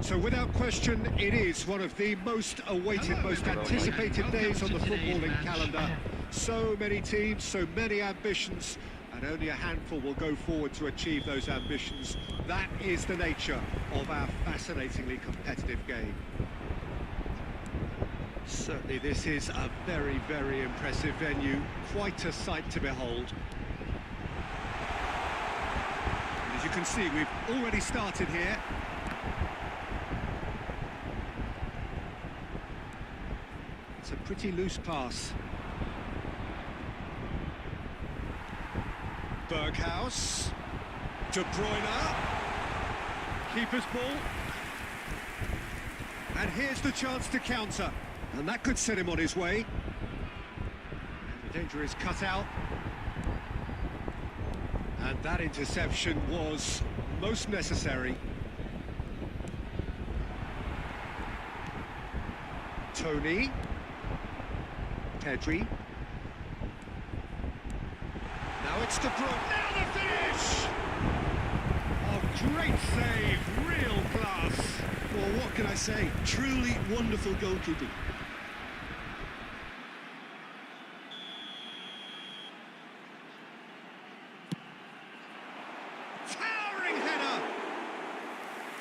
So without question, it is one of the most awaited, most anticipated days on the footballing calendar. So many teams, so many ambitions, and only a handful will go forward to achieve those ambitions. That is the nature of our fascinatingly competitive game. Certainly this is a very, very impressive venue, quite a sight to behold. And as you can see, we've already started here. It's a pretty loose pass. Berghaus, De Bruyne, keeper's ball, and here's the chance to counter, and that could set him on his way. And the danger is cut out, and that interception was most necessary. Tony, Pedri. Now it's De Bruyne. Now the finish! Oh, great save, real class. Well, what can I say? Truly wonderful goalkeeping. Towering header!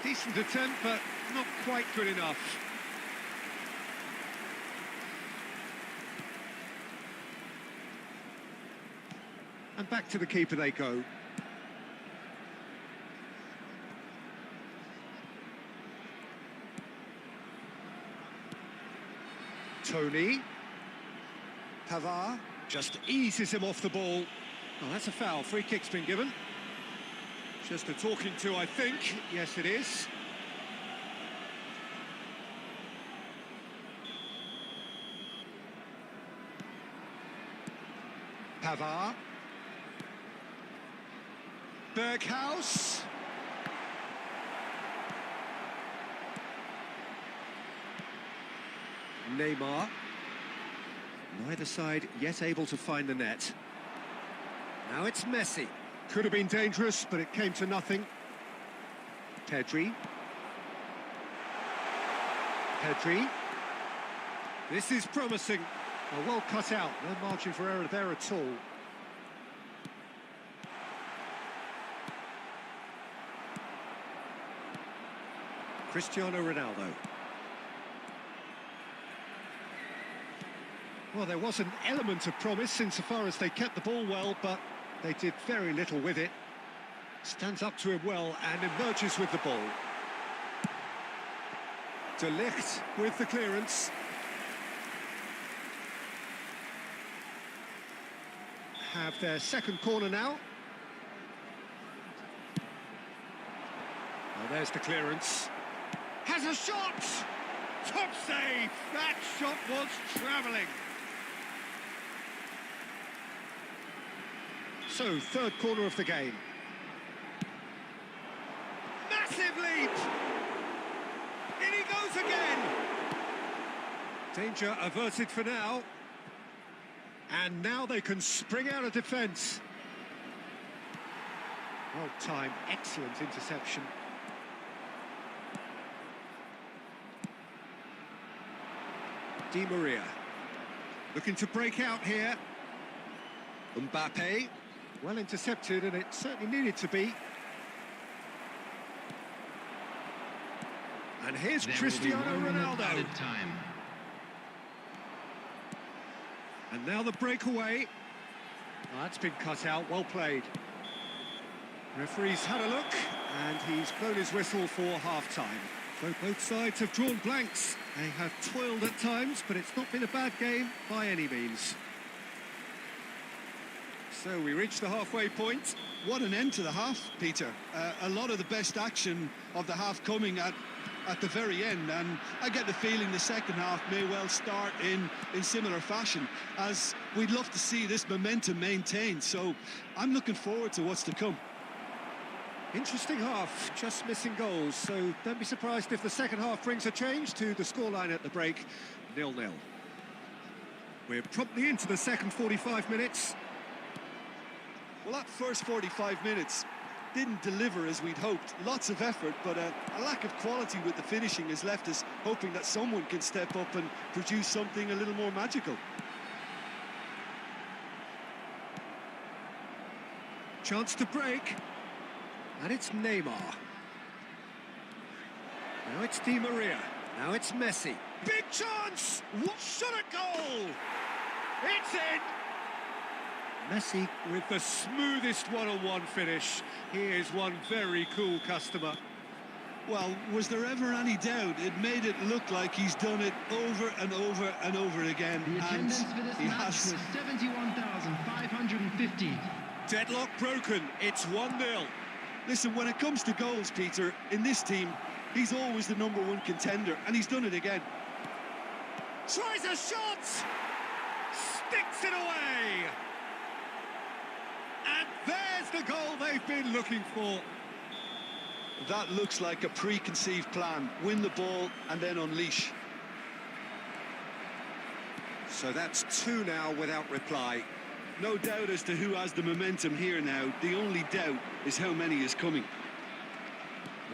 Decent attempt, but not quite good enough. And back to the keeper they go. Tony. Pavard just eases him off the ball. Oh, that's a foul. Free kick's been given. Just a talking to, I think. Yes, it is. Pavard. Berghaus. Neymar. Neither side yet able to find the net. Now it's Messi. Could have been dangerous, but it came to nothing. Pedri. Pedri. This is promising. Oh, well cut out. No margin for error there at all. Cristiano Ronaldo. Well, there was an element of promise insofar as they kept the ball well, but they did very little with it. Stands up to him well and emerges with the ball. De Ligt with the clearance. Have their second corner now. Well, there's the clearance. Has a shot! Top save! That shot was travelling. So, third corner of the game. Massive leap! In he goes again! Danger averted for now. And now they can spring out of defence. Well timed, excellent interception. Di Maria, looking to break out here. Mbappe, well intercepted, and it certainly needed to be. And here's Cristiano Ronaldo. And now the breakaway. Oh, that's been cut out, well played. Referee's had a look, and he's blown his whistle for half-time. So both sides have drawn blanks. They have toiled at times, but it's not been a bad game by any means. So we reach the halfway point. What an end to the half, Peter. A lot of the best action of the half coming at the very end, and I get the feeling the second half may well start in similar fashion, as we'd love to see this momentum maintained. So I'm looking forward to what's to come. Interesting half, just missing goals, so don't be surprised if the second half brings a change to the scoreline at the break, 0-0. We're promptly into the second 45 minutes. Well, that first 45 minutes, didn't deliver as we'd hoped. Lots of effort, but a lack of quality with the finishing has left us hoping that someone can step up and produce something a little more magical. Chance to break. And it's Neymar. Now it's Di Maria. Now it's Messi. Big chance! What shot a goal! It's in! Messi with the smoothest one-on-one finish. He is one very cool customer. Well, was there ever any doubt? It made it look like he's done it over and over and over again. The attendance for this match was 71,550. Deadlock broken. It's 1-0. Listen, when it comes to goals, Peter, in this team, he's always the #1 contender, and he's done it again. Tries a shot! Sticks it away! And there's the goal they've been looking for. That looks like a preconceived plan. Win the ball and then unleash. So that's 2 now without reply. No doubt as to who has the momentum here now. The only doubt is how many is coming.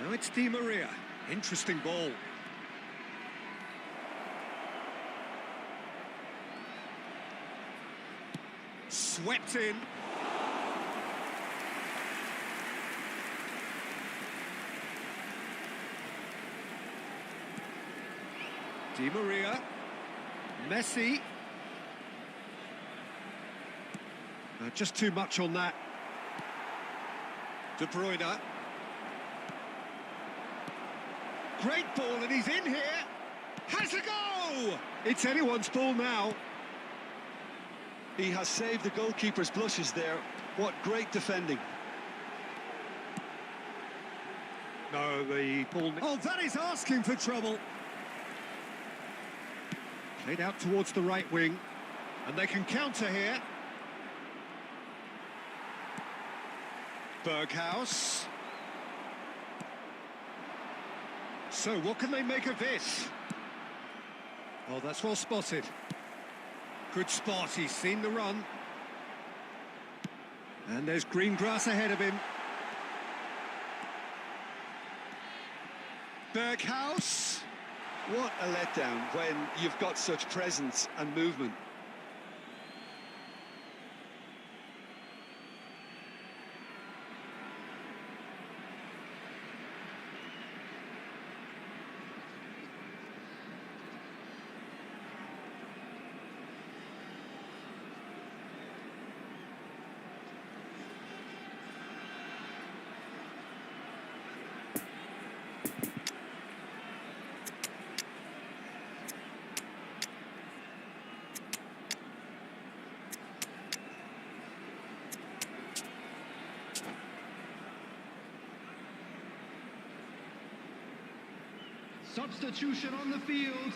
Now it's Di Maria. Interesting ball. Swept in. Di Maria. Messi. Just too much on that. De Bruyne. Great ball, and he's in here. Has a go! It's anyone's ball now. He has saved the goalkeeper's blushes there. What great defending. No, the ball... Oh, that is asking for trouble. Played out towards the right wing. And they can counter here. Berghaus. So, what can they make of this? Oh, that's well spotted. Good spot, he's seen the run. And there's green grass ahead of him. Berghaus. What a letdown when you've got such presence and movement. Substitution on the field.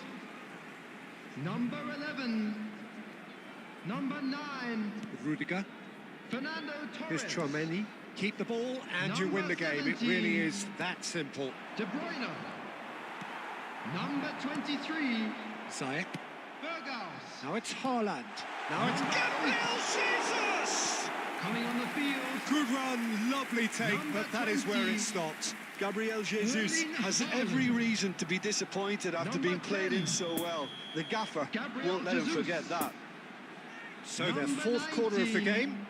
Number 11. Number 9. Rudiger. Fernando Here's Torres. Chouameni. Keep the ball and you win the game. It really is that simple. De Bruyne. Number 23. Ziyech. Berghaus. Now it's Haaland. Now it's Gabriel Jesus! Coming on the field. Good run, lovely take, but that is where it stopped. Gabriel Jesus has every reason to be disappointed after being played in so well. The gaffer won't let him forget that. So their fourth quarter of the game.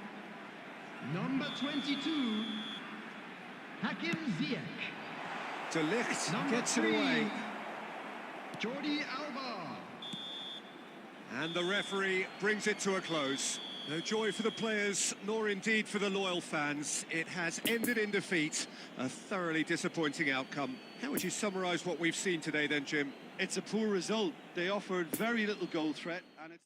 Number 22. Hakim Ziyech. De Ligt Number gets it 3. away. Jordi Alba. And the referee brings it to a close. No joy for the players, nor indeed for the loyal fans. It has ended in defeat. A thoroughly disappointing outcome. How would you summarise what we've seen today then, Jim? It's a poor result. They offered very little goal threat, and it's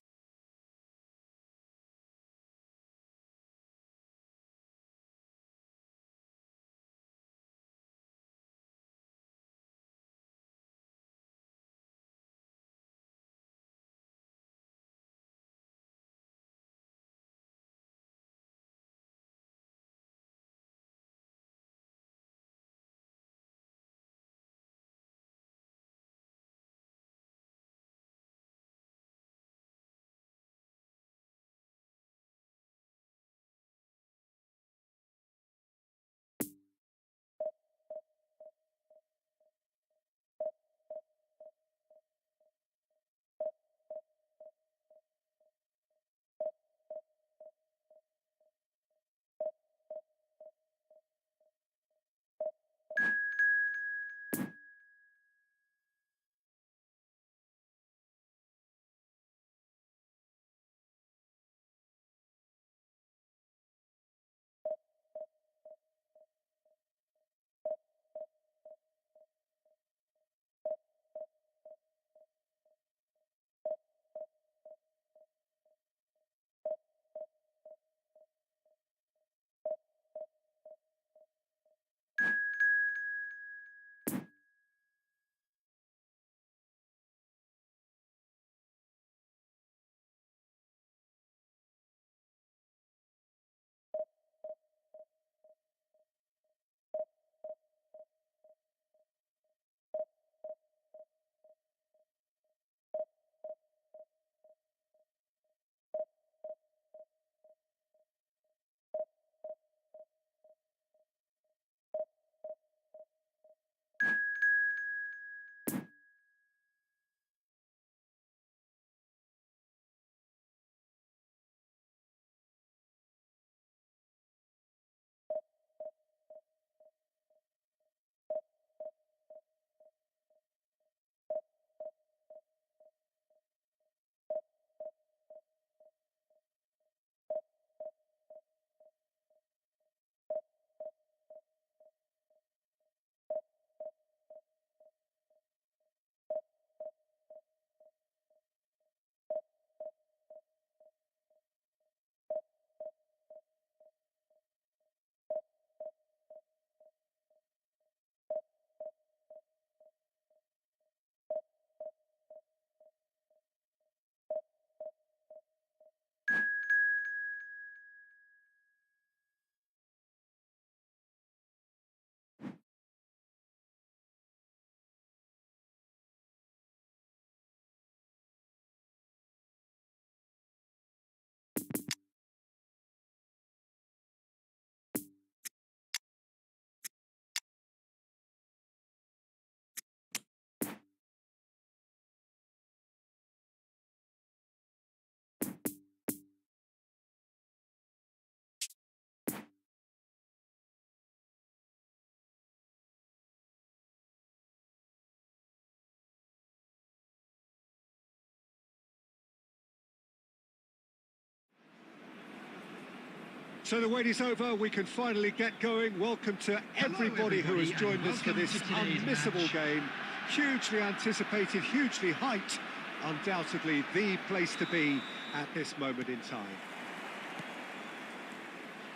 So the wait is over, we can finally get going. Welcome to everybody who has joined us for this unmissable game. Hugely anticipated, hugely hyped. Undoubtedly the place to be at this moment in time.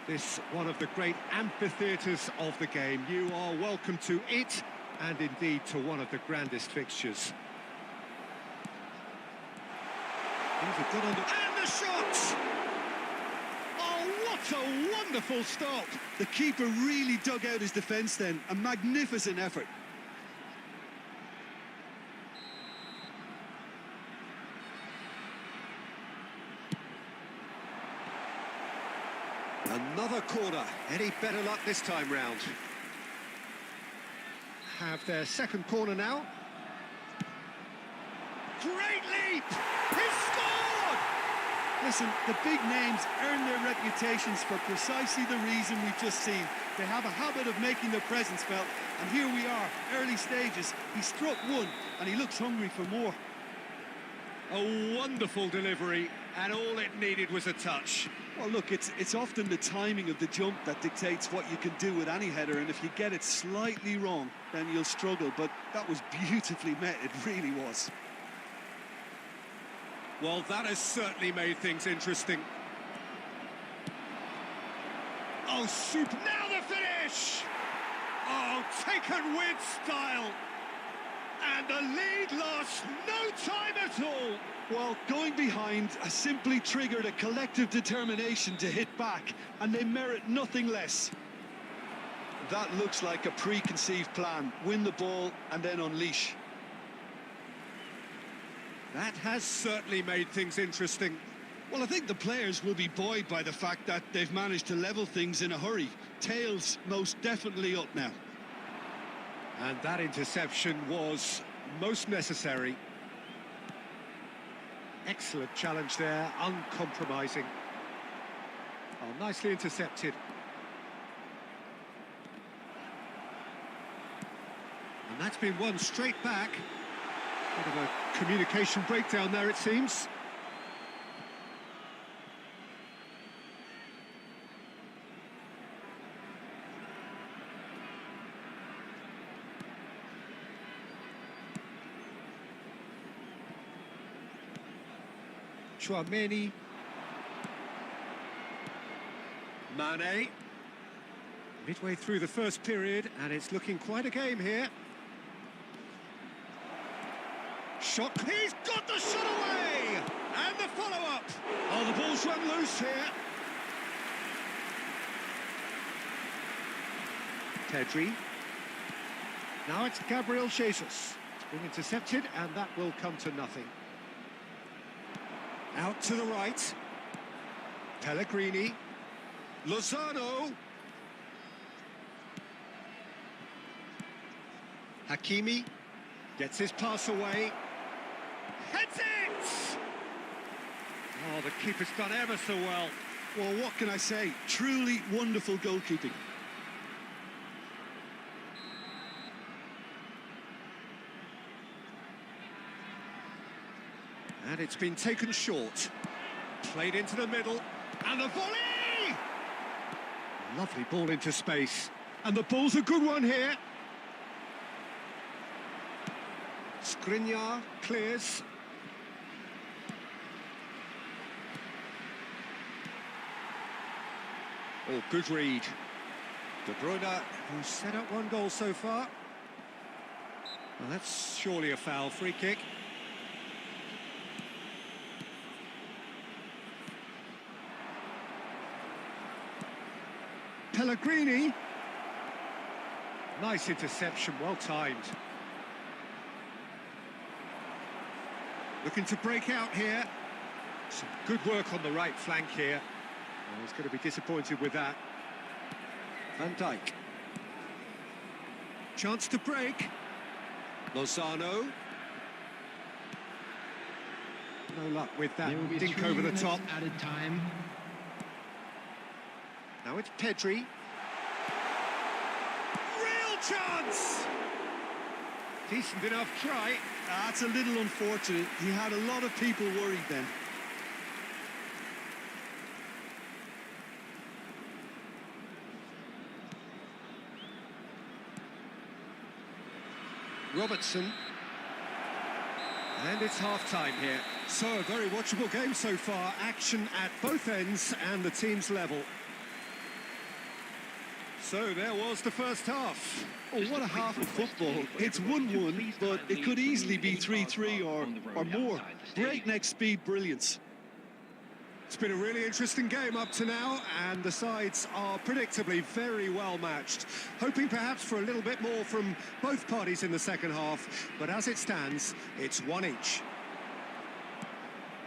This one of the great amphitheatres of the game. You are welcome to it, and indeed to one of the grandest fixtures. These are good under... And the shot! Oh, what a wonderful stop! The keeper really dug out his defence then. A magnificent effort. Another corner. Any better luck this time round? Have their second corner now. Great leap! He's scored! Listen, the big names earn their reputations for precisely the reason we've just seen. They have a habit of making their presence felt, and here we are, early stages. He struck one, and he looks hungry for more. A wonderful delivery, and all it needed was a touch. Well, look, it's often the timing of the jump that dictates what you can do with any header, and if you get it slightly wrong, then you'll struggle. But that was beautifully met, it really was. Well, that has certainly made things interesting. Oh, super! Now the finish! Oh, taken with style! And the lead lost no time at all! Well, going behind has simply triggered a collective determination to hit back, and they merit nothing less. That looks like a preconceived plan. Win the ball and then unleash. That has certainly made things interesting. Well, I think the players will be buoyed by the fact that they've managed to level things in a hurry. Tails most definitely up now. And that interception was most necessary. Excellent challenge there, uncompromising. Oh, nicely intercepted. And that's been won straight back. Bit of a communication breakdown there, it seems. Chouameni. Mane. Midway through the first period, and it's looking quite a game here. Shot. He's got the shot away! And the follow-up. Oh, the ball's run loose here. Pedri. Now it's Gabriel Jesus. It's been intercepted, and that will come to nothing. Out to the right. Pellegrini. Lozano. Hakimi gets his pass away. Heads it! Oh, the keeper's done ever so well. Well, what can I say? Truly wonderful goalkeeping. And it's been taken short. Played into the middle. And the volley! Lovely ball into space. And the ball's a good one here. Skriniar clears. Oh, good read. De Bruyne, who's set up one goal so far. Well, that's surely a foul. Free kick. Pellegrini. Nice interception, well timed. Looking to break out here. Some good work on the right flank here. Oh, he's going to be disappointed with that. Van Dijk. Chance to break. Lozano. No luck with that. There will be Dink 3 over the minutes top. added time. Now it's Pedri. Real chance! Decent enough try. That's a little unfortunate. He had a lot of people worried then. Robertson. And it's half-time here. So, a very watchable game so far. Action at both ends and the team's level. So, there was the first half. Oh, what a half of football. It's 1-1, but it could easily be 3-3 or more. Breakneck speed brilliance. It's been a really interesting game up to now, and the sides are predictably very well matched. Hoping perhaps for a little bit more from both parties in the second half, but as it stands, it's one each.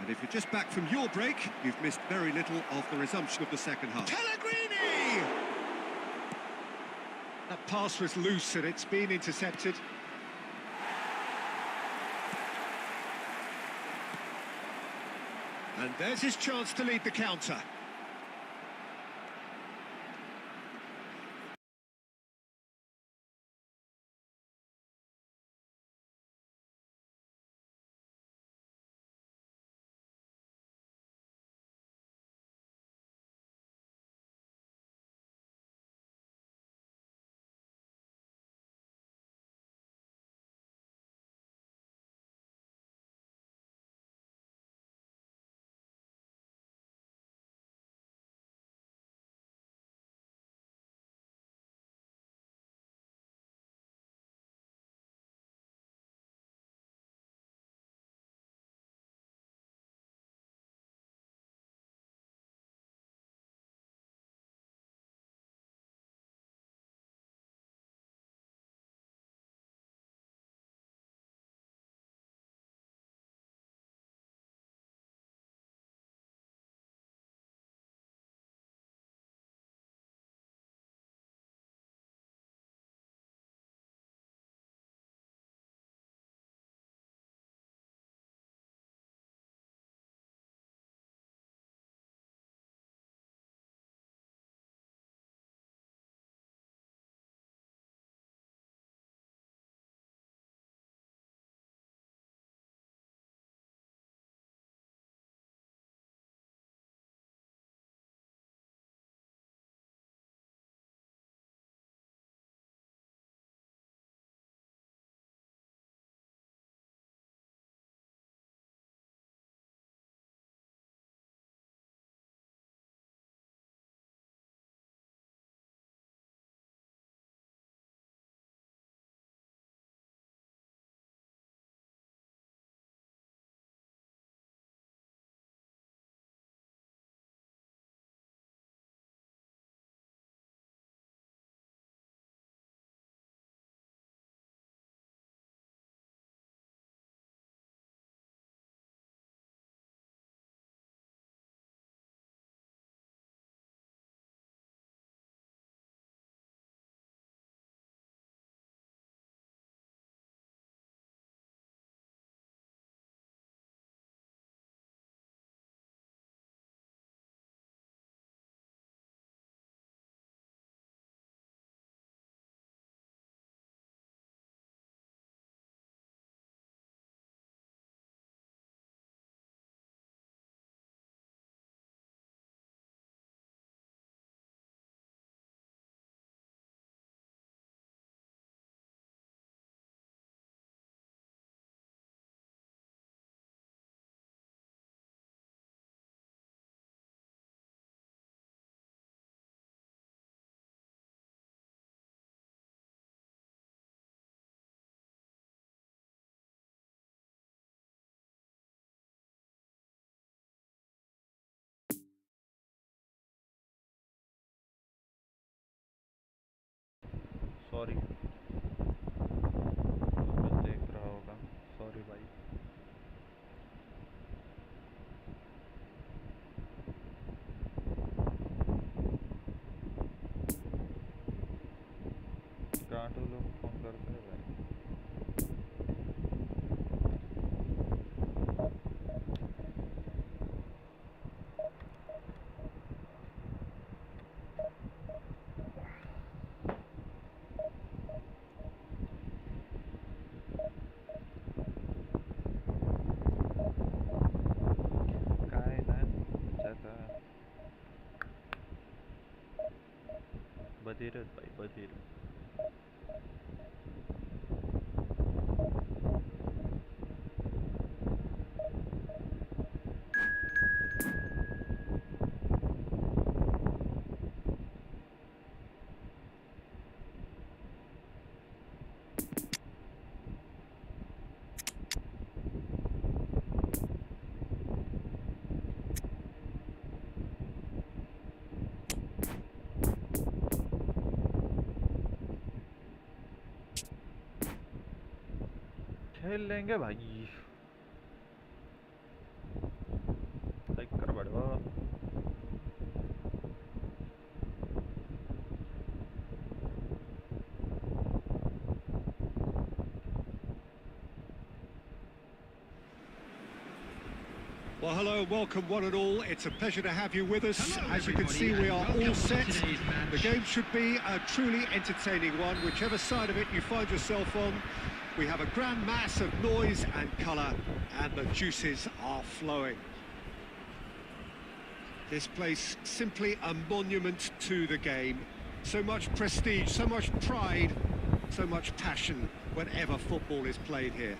And if you're just back from your break, you've missed very little of the resumption of the second half. Pellegrini! That pass was loose and it's been intercepted. And there's his chance to lead the counter. Sorry Google देख रहा होगा sorry भाई कांटो लोग phone करते हैं भाई काय ना जाता बधिरच भाई बधिर खेल लेंगे भाई। लाइक कर बड़ो। Well, hello, welcome one and all. It's a pleasure to have you with us. Hello, As you can everybody, see, we and are welcome all to set. today's match. The game should be a truly entertaining one, whichever side of it you find yourself on. We have a grand mass of noise and colour, and the juices are flowing. This place, simply a monument to the game. So much prestige, so much pride, so much passion whenever football is played here.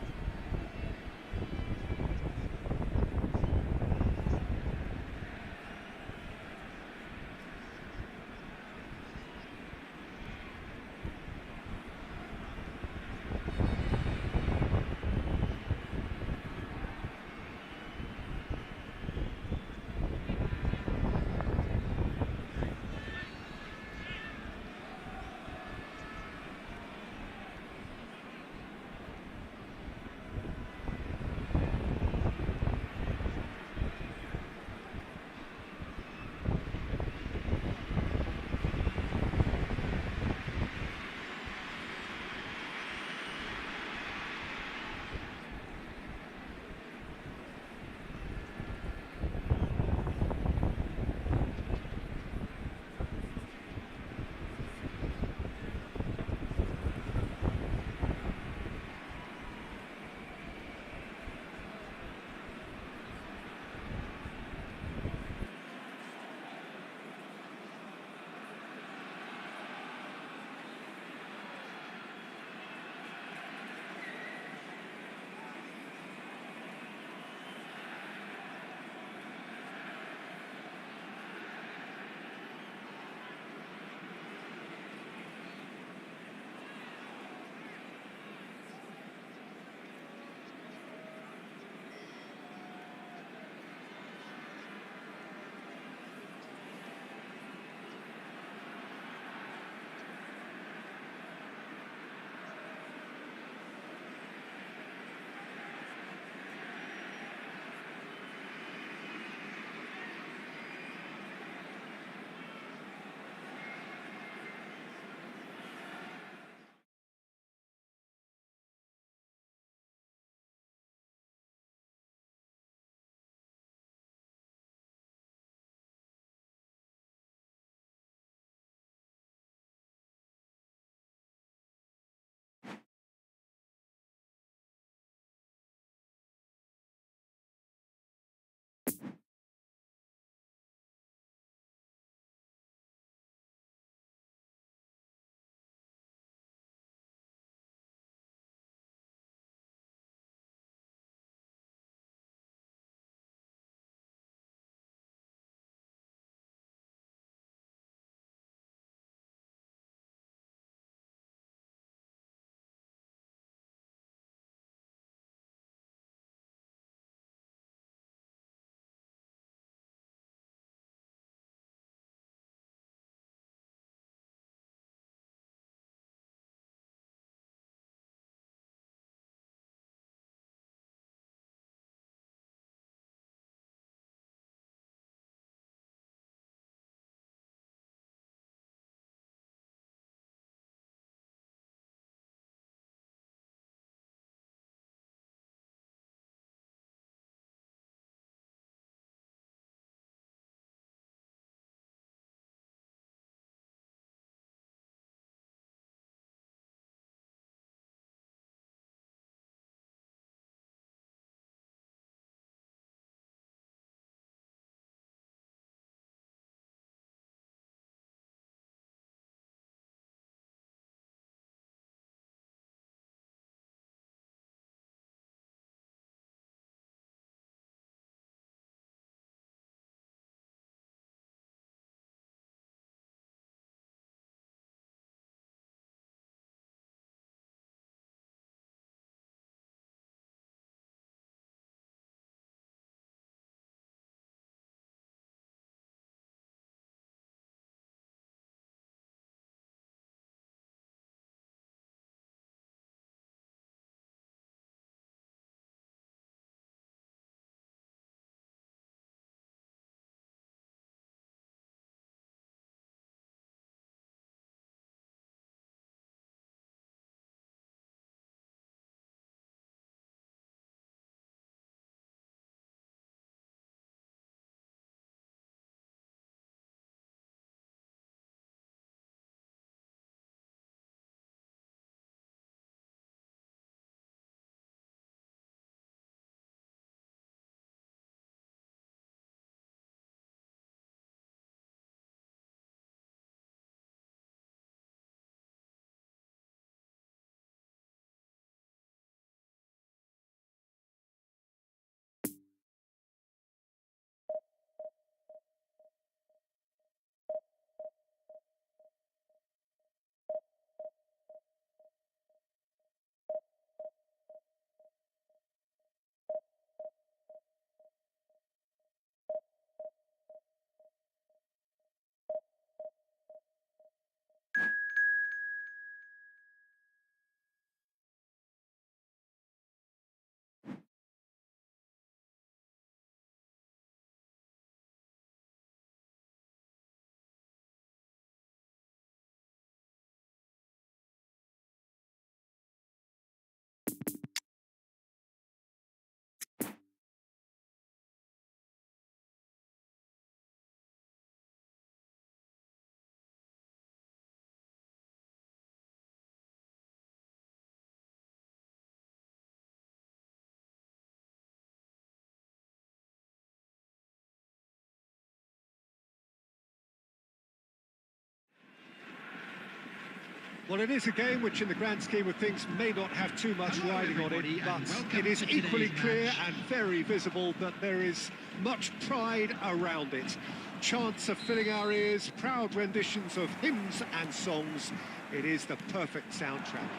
Well, it is a game which, in the grand scheme of things, may not have too much Hello, riding on everybody, it, and but welcome it is to equally today's clear match. and very visible that there is much pride around it. Chants are filling our ears, proud renditions of hymns and songs. It is the perfect soundtrack.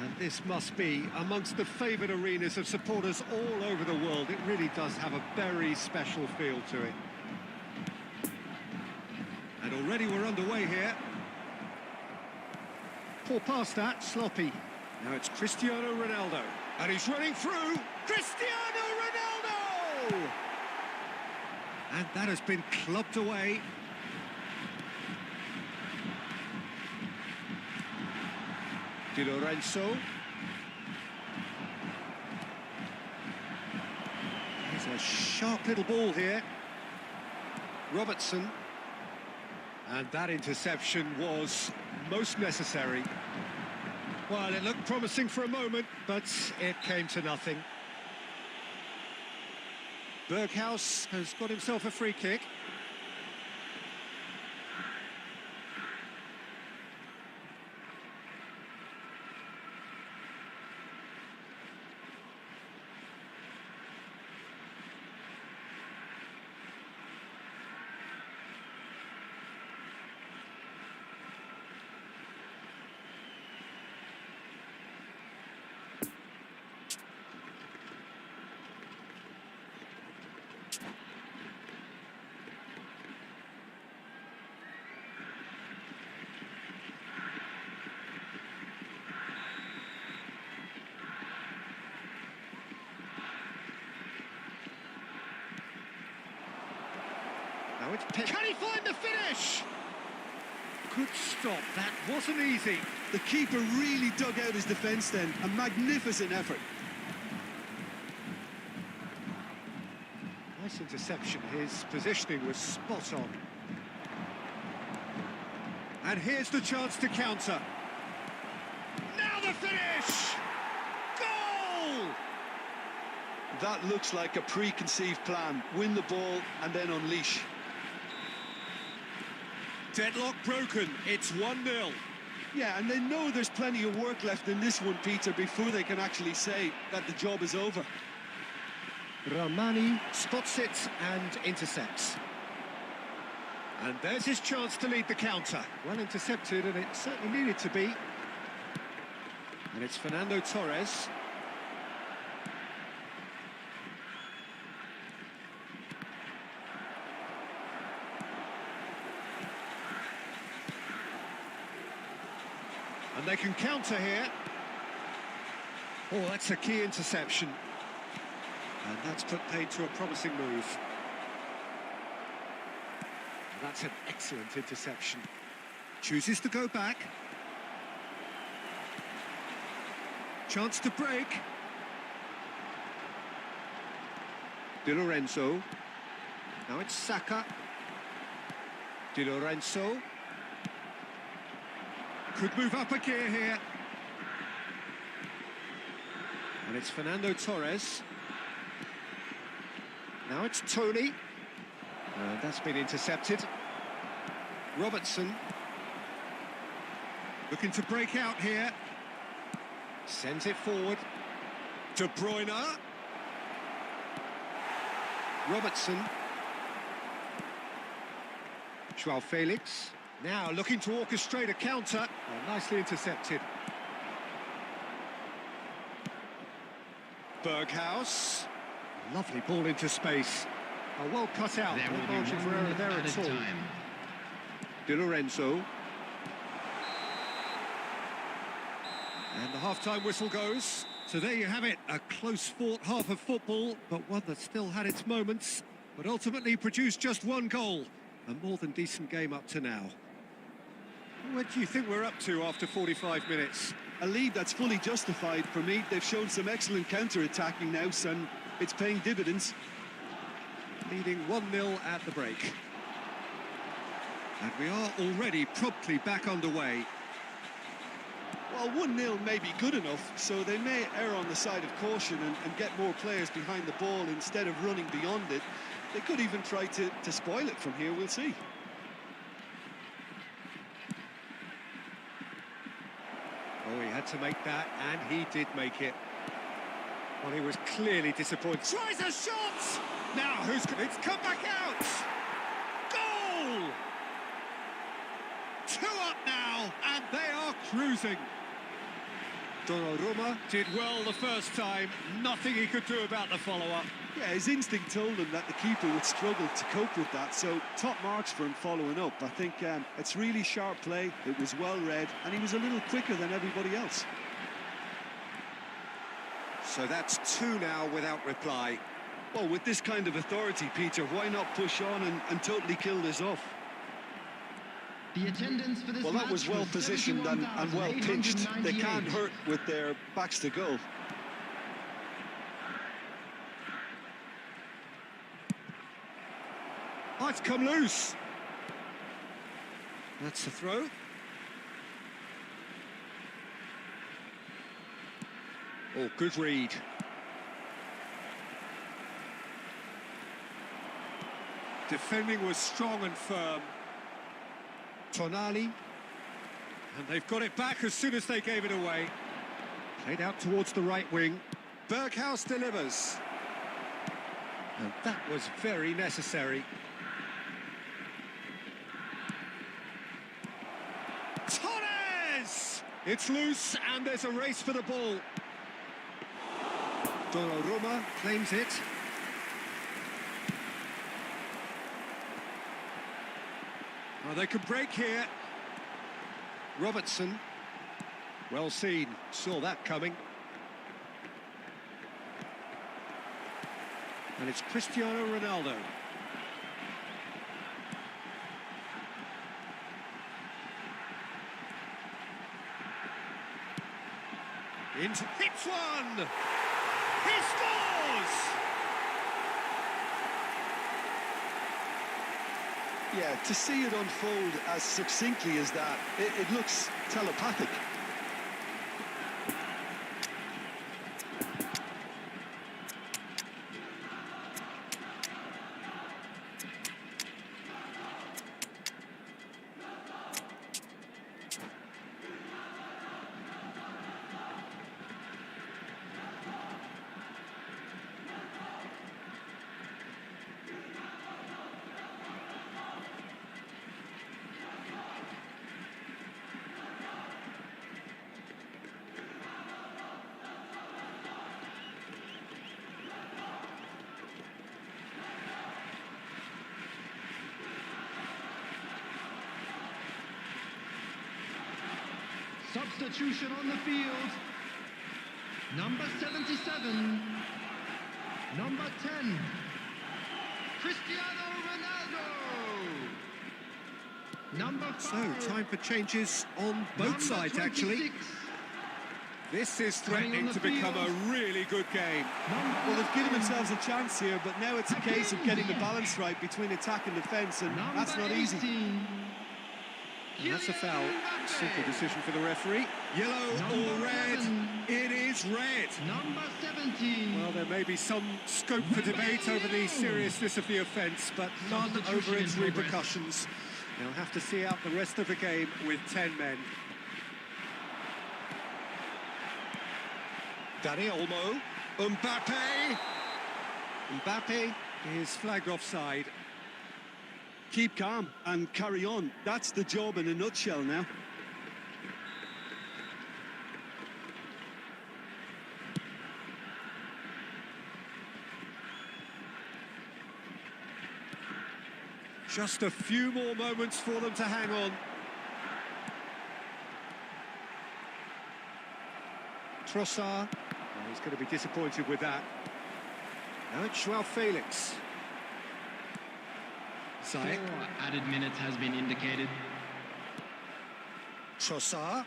And this must be amongst the favoured arenas of supporters all over the world. It really does have a very special feel to it. And already we're underway here. Poor pass that, sloppy. Now it's Cristiano Ronaldo. And he's running through. Cristiano Ronaldo! And that has been clubbed away. Di Lorenzo. There's a sharp little ball here. Robertson. And that interception was most necessary. Well, it looked promising for a moment, but it came to nothing. Berghaus has got himself a free kick. Now it's Can he find the finish? Good stop, that wasn't easy. The keeper really dug out his defence then. A magnificent effort. Nice interception, his positioning was spot on. And here's the chance to counter. Now the finish! Goal! That looks like a preconceived plan. Win the ball and then unleash. Deadlock broken, it's 1-0. Yeah, and they know there's plenty of work left in this one, Peter, before they can actually say that the job is over. Ramani spots it and intercepts. And there's his chance to lead the counter. Well intercepted, and it certainly needed to be. And it's Fernando Torres. And they can counter here. Oh, that's a key interception. And that's put paid to a promising move. And that's an excellent interception. Chooses to go back. Chance to break. Di Lorenzo. Now it's Saka. Di Lorenzo. Could move up a gear here. And it's Fernando Torres. Now it's Tony. And that's been intercepted. Robertson. Looking to break out here. Sends it forward. De Bruyne. Robertson. Joao Felix. Now looking to orchestrate a counter. Oh, nicely intercepted. Berghaus. Lovely ball into space. Oh, well cut out. There No will be margin for one error minute there at at a all. time. Di Lorenzo. And the half-time whistle goes. So there you have it, a close-fought half of football, but one that still had its moments, but ultimately produced just one goal. A more than decent game up to now. What do you think we're up to after 45 minutes? A lead that's fully justified for me. They've shown some excellent counter-attacking now, and it's paying dividends. Leading 1-0 at the break. And we are already promptly back underway. Well, 1-0 may be good enough, so they may err on the side of caution and get more players behind the ball instead of running beyond it. They could even try to spoil it from here, we'll see. had to make that, and he did make it. Well, he was clearly disappointed. Tries a shot! Now, it's come back out! Goal! 2 up now, and they are cruising. Donnarumma did well the first time. Nothing he could do about the follow-up. Yeah, his instinct told him that the keeper would struggle to cope with that, so top marks for him following up. I think it's really sharp play, it was well read, and he was a little quicker than everybody else. So that's 2 now without reply. Well, with this kind of authority, Peter, why not push on and totally kill this off? The attendance for this Well, that was well positioned and well pinched. They can't hurt with their backs to goal. Oh, it's come loose. That's the throw. Oh, good read. Defending was strong and firm. Tonali. And they've got it back as soon as they gave it away. Played out towards the right wing. Berghaus delivers. And that was very necessary. Torres! It's loose and there's a race for the ball. Donnarumma claims it. Oh, they could break here. Robertson. Well seen. Saw that coming. And it's Cristiano Ronaldo. Hits one! He scores! Yeah, to see it unfold as succinctly as that, it looks telepathic. Substitution on the field. Number 77. Number 10. Cristiano Ronaldo. Number 5. So, time for changes on both sides, actually. This is threatening to become a really good game. Well, they've given themselves a chance here, but now it's a case of getting the balance right between attack and defence, and that's not easy. And that's a foul. Simple decision for the referee. Yellow or red? It is red. Number 17. Well, there may be some scope for debate over the seriousness of the offence, but none over its repercussions. They'll have to see out the rest of the game with 10 men. Dani Olmo. Mbappe. Mbappe is flagged offside. Keep calm and carry on. That's the job in a nutshell now. Just a few more moments for them to hang on. Trossard. Oh, he's going to be disappointed with that. Now it's Joao Felix. Zayek. 4 added minutes has been indicated. Trossard.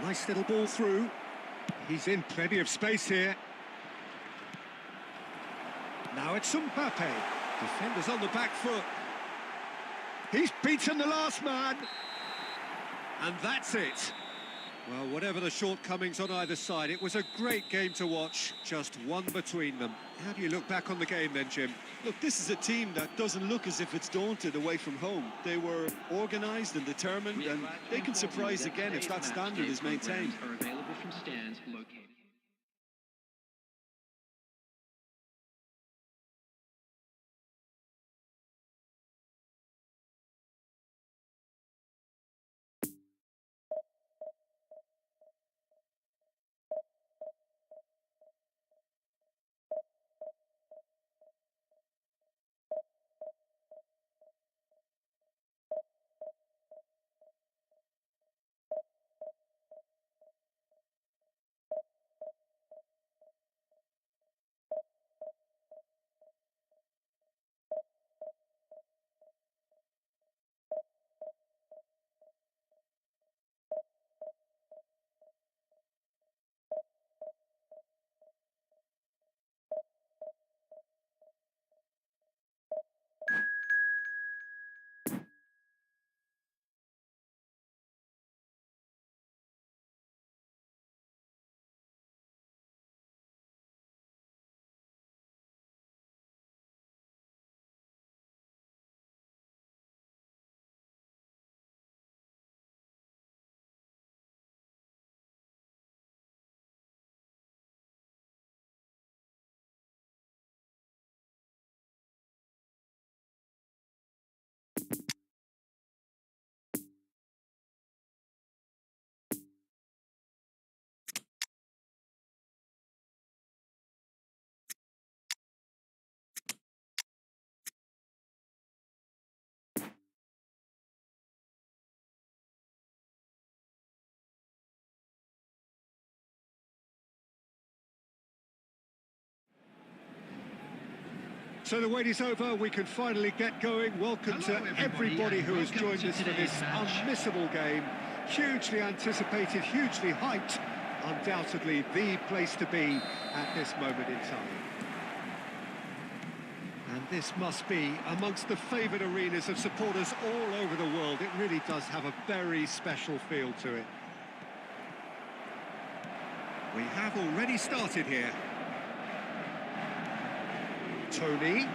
Nice little ball through. He's in plenty of space here. Now it's Mbappe. Defenders on the back foot. He's beaten the last man. And that's it. Well, whatever the shortcomings on either side, it was a great game to watch, just one between them. How do you look back on the game then, Jim? Look, this is a team that doesn't look as if it's daunted away from home. They were organised and determined, and they can surprise again if that standard is maintained. Are available from stands located. So the wait is over, we can finally get going. Welcome Hello, to everybody who has welcome joined to us for today's this match. unmissable game. Hugely anticipated, hugely hyped. Undoubtedly the place to be at this moment in time. And this must be amongst the favoured arenas of supporters all over the world. It really does have a very special feel to it. We have already started here. Tony.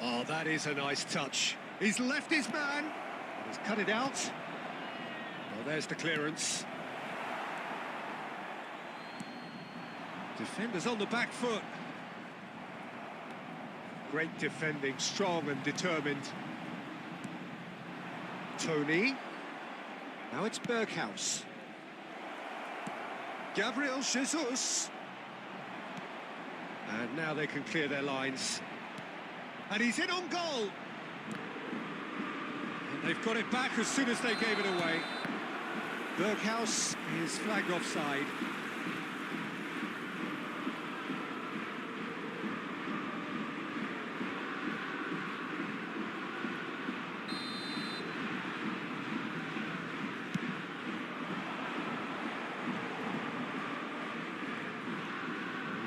Oh, that is a nice touch. He's left his man. He's cut it out. Well, there's the clearance. Defenders on the back foot. Great defending, strong and determined. Tony. Now it's Berghaus. Gabriel Jesus. And now they can clear their lines. And he's in on goal. And they've got it back as soon as they gave it away. Berghaus is flagged offside.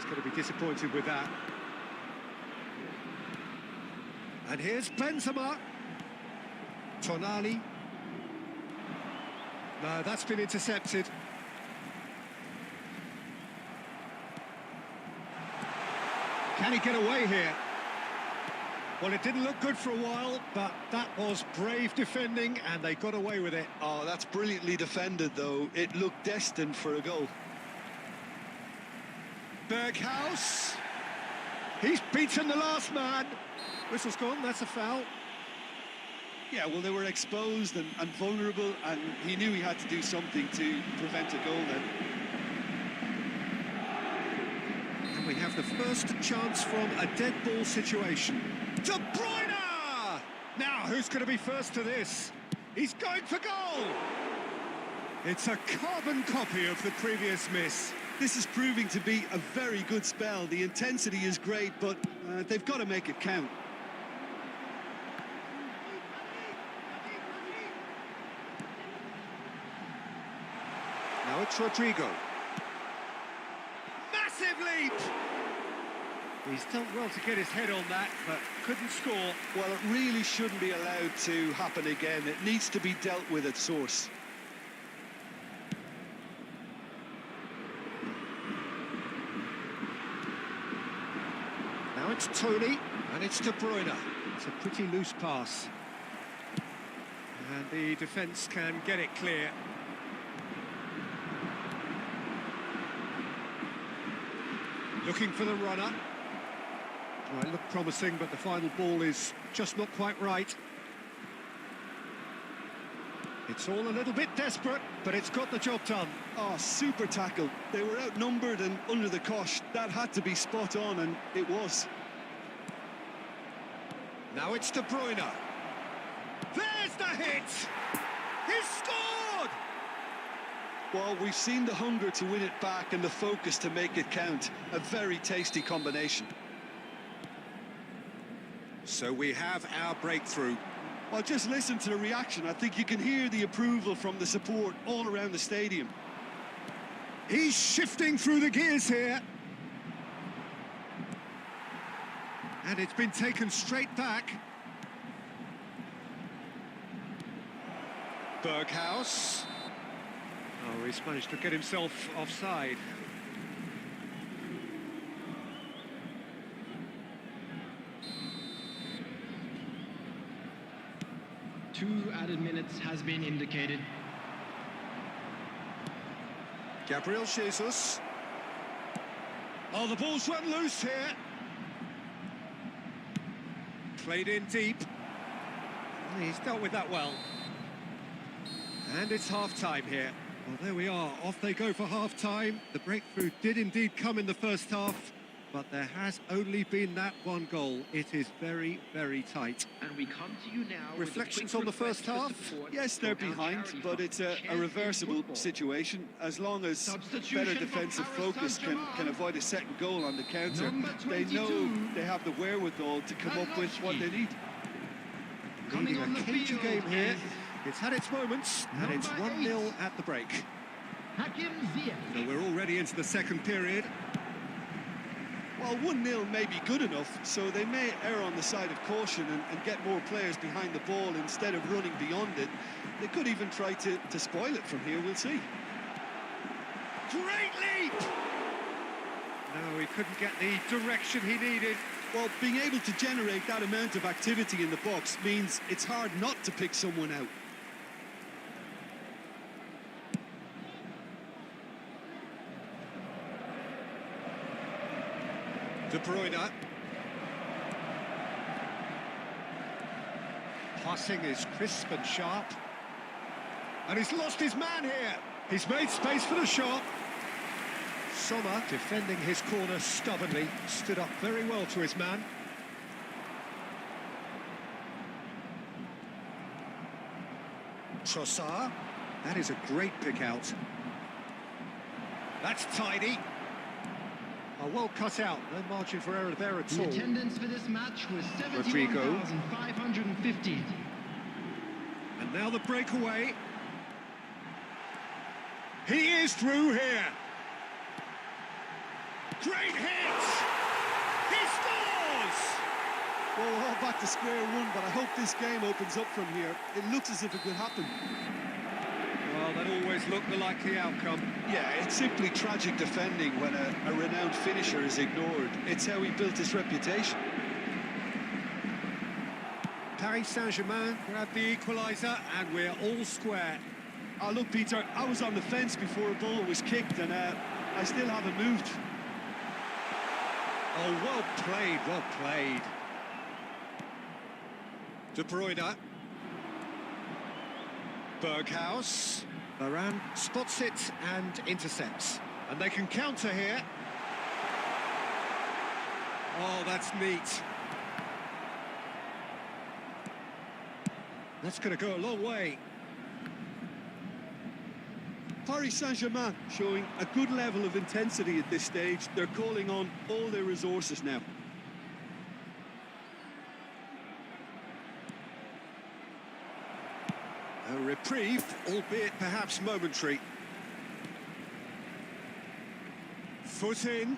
Going to be disappointed with that. And here's Benzema. Tonali. No, that's been intercepted. Can he get away here? Well, it didn't look good for a while, but that was brave defending and they got away with it. Oh, that's brilliantly defended, though. It looked destined for a goal. Berghaus. He's beaten the last man. Whistle's gone, that's a foul. Yeah, well, they were exposed and vulnerable, and he knew he had to do something to prevent a goal then. And we have the first chance from a dead ball situation. De Bruyne! Now, who's going to be first to this? He's going for goal! It's a carbon copy of the previous miss. This is proving to be a very good spell. The intensity is great, but they've got to make it count. Now it's Rodrigo. Massive leap! He's done well to get his head on that, but couldn't score. Well, it really shouldn't be allowed to happen again. It needs to be dealt with at source. Now it's Tony, and it's De Bruyne. It's a pretty loose pass. And the defence can get it clear. Looking for the runner. Well, it looked promising, but the final ball is just not quite right. It's all a little bit desperate, but it's got the job done. Oh, super tackle. They were outnumbered and under the cosh. That had to be spot on, and it was. Now it's De Bruyne. There's the hit! He's scored! Well, we've seen the hunger to win it back and the focus to make it count. A very tasty combination. So we have our breakthrough. Well, just listen to the reaction. I think you can hear the approval from the support all around the stadium. He's shifting through the gears here. And it's been taken straight back. Berghaus. Oh, he's managed to get himself offside. Two added minutes has been indicated. Gabriel Jesus. Oh, the ball's run loose here. Played in deep. He's dealt with that well. And it's half-time here. Well, there we are. Off they go for half-time. The breakthrough did indeed come in the first half, but there has only been that one goal. It is very, very tight. And we come to you now. Reflections on the first half? Yes, they're behind, but it's a reversible situation. As long as better defensive focus can avoid a second goal on the counter, they know they have the wherewithal to come up with what they need. Leading a cagey game here. It's had its moments, and it's 1-0 at the break. So we're already into the second period. Well, 1-0 may be good enough, so they may err on the side of caution and get more players behind the ball instead of running beyond it. They could even try to spoil it from here, we'll see. Great leap! No, he couldn't get the direction he needed. Well, being able to generate that amount of activity in the box means it's hard not to pick someone out. De Bruyne. Passing is crisp and sharp. And he's lost his man here. He's made space for the shot. Sommer, defending his corner stubbornly, stood up very well to his man. Trossard. That is a great pick out. That's tidy. Oh, well cut out. No margin for error there at all. The attendance for this match was Rodrigo. 71,550. And now the breakaway. He is through here. Great hit! He scores! Well, we're all back to square one, but I hope this game opens up from here. It looks as if it could happen. Well, that always looked the likely outcome. Yeah, it's simply tragic defending when a renowned finisher is ignored. It's how he built his reputation. Paris Saint-Germain grabbed the equaliser, and we're all square. Oh, look, Peter, I was on the fence before a ball was kicked, and I still haven't moved. Oh, well played, well played. De Bruyne. Berghaus. Varane spots it and intercepts. And they can counter here. Oh, that's neat. That's going to go a long way. Paris Saint-Germain showing a good level of intensity at this stage. They're calling on all their resources now. A reprieve, albeit perhaps momentary. Foot in.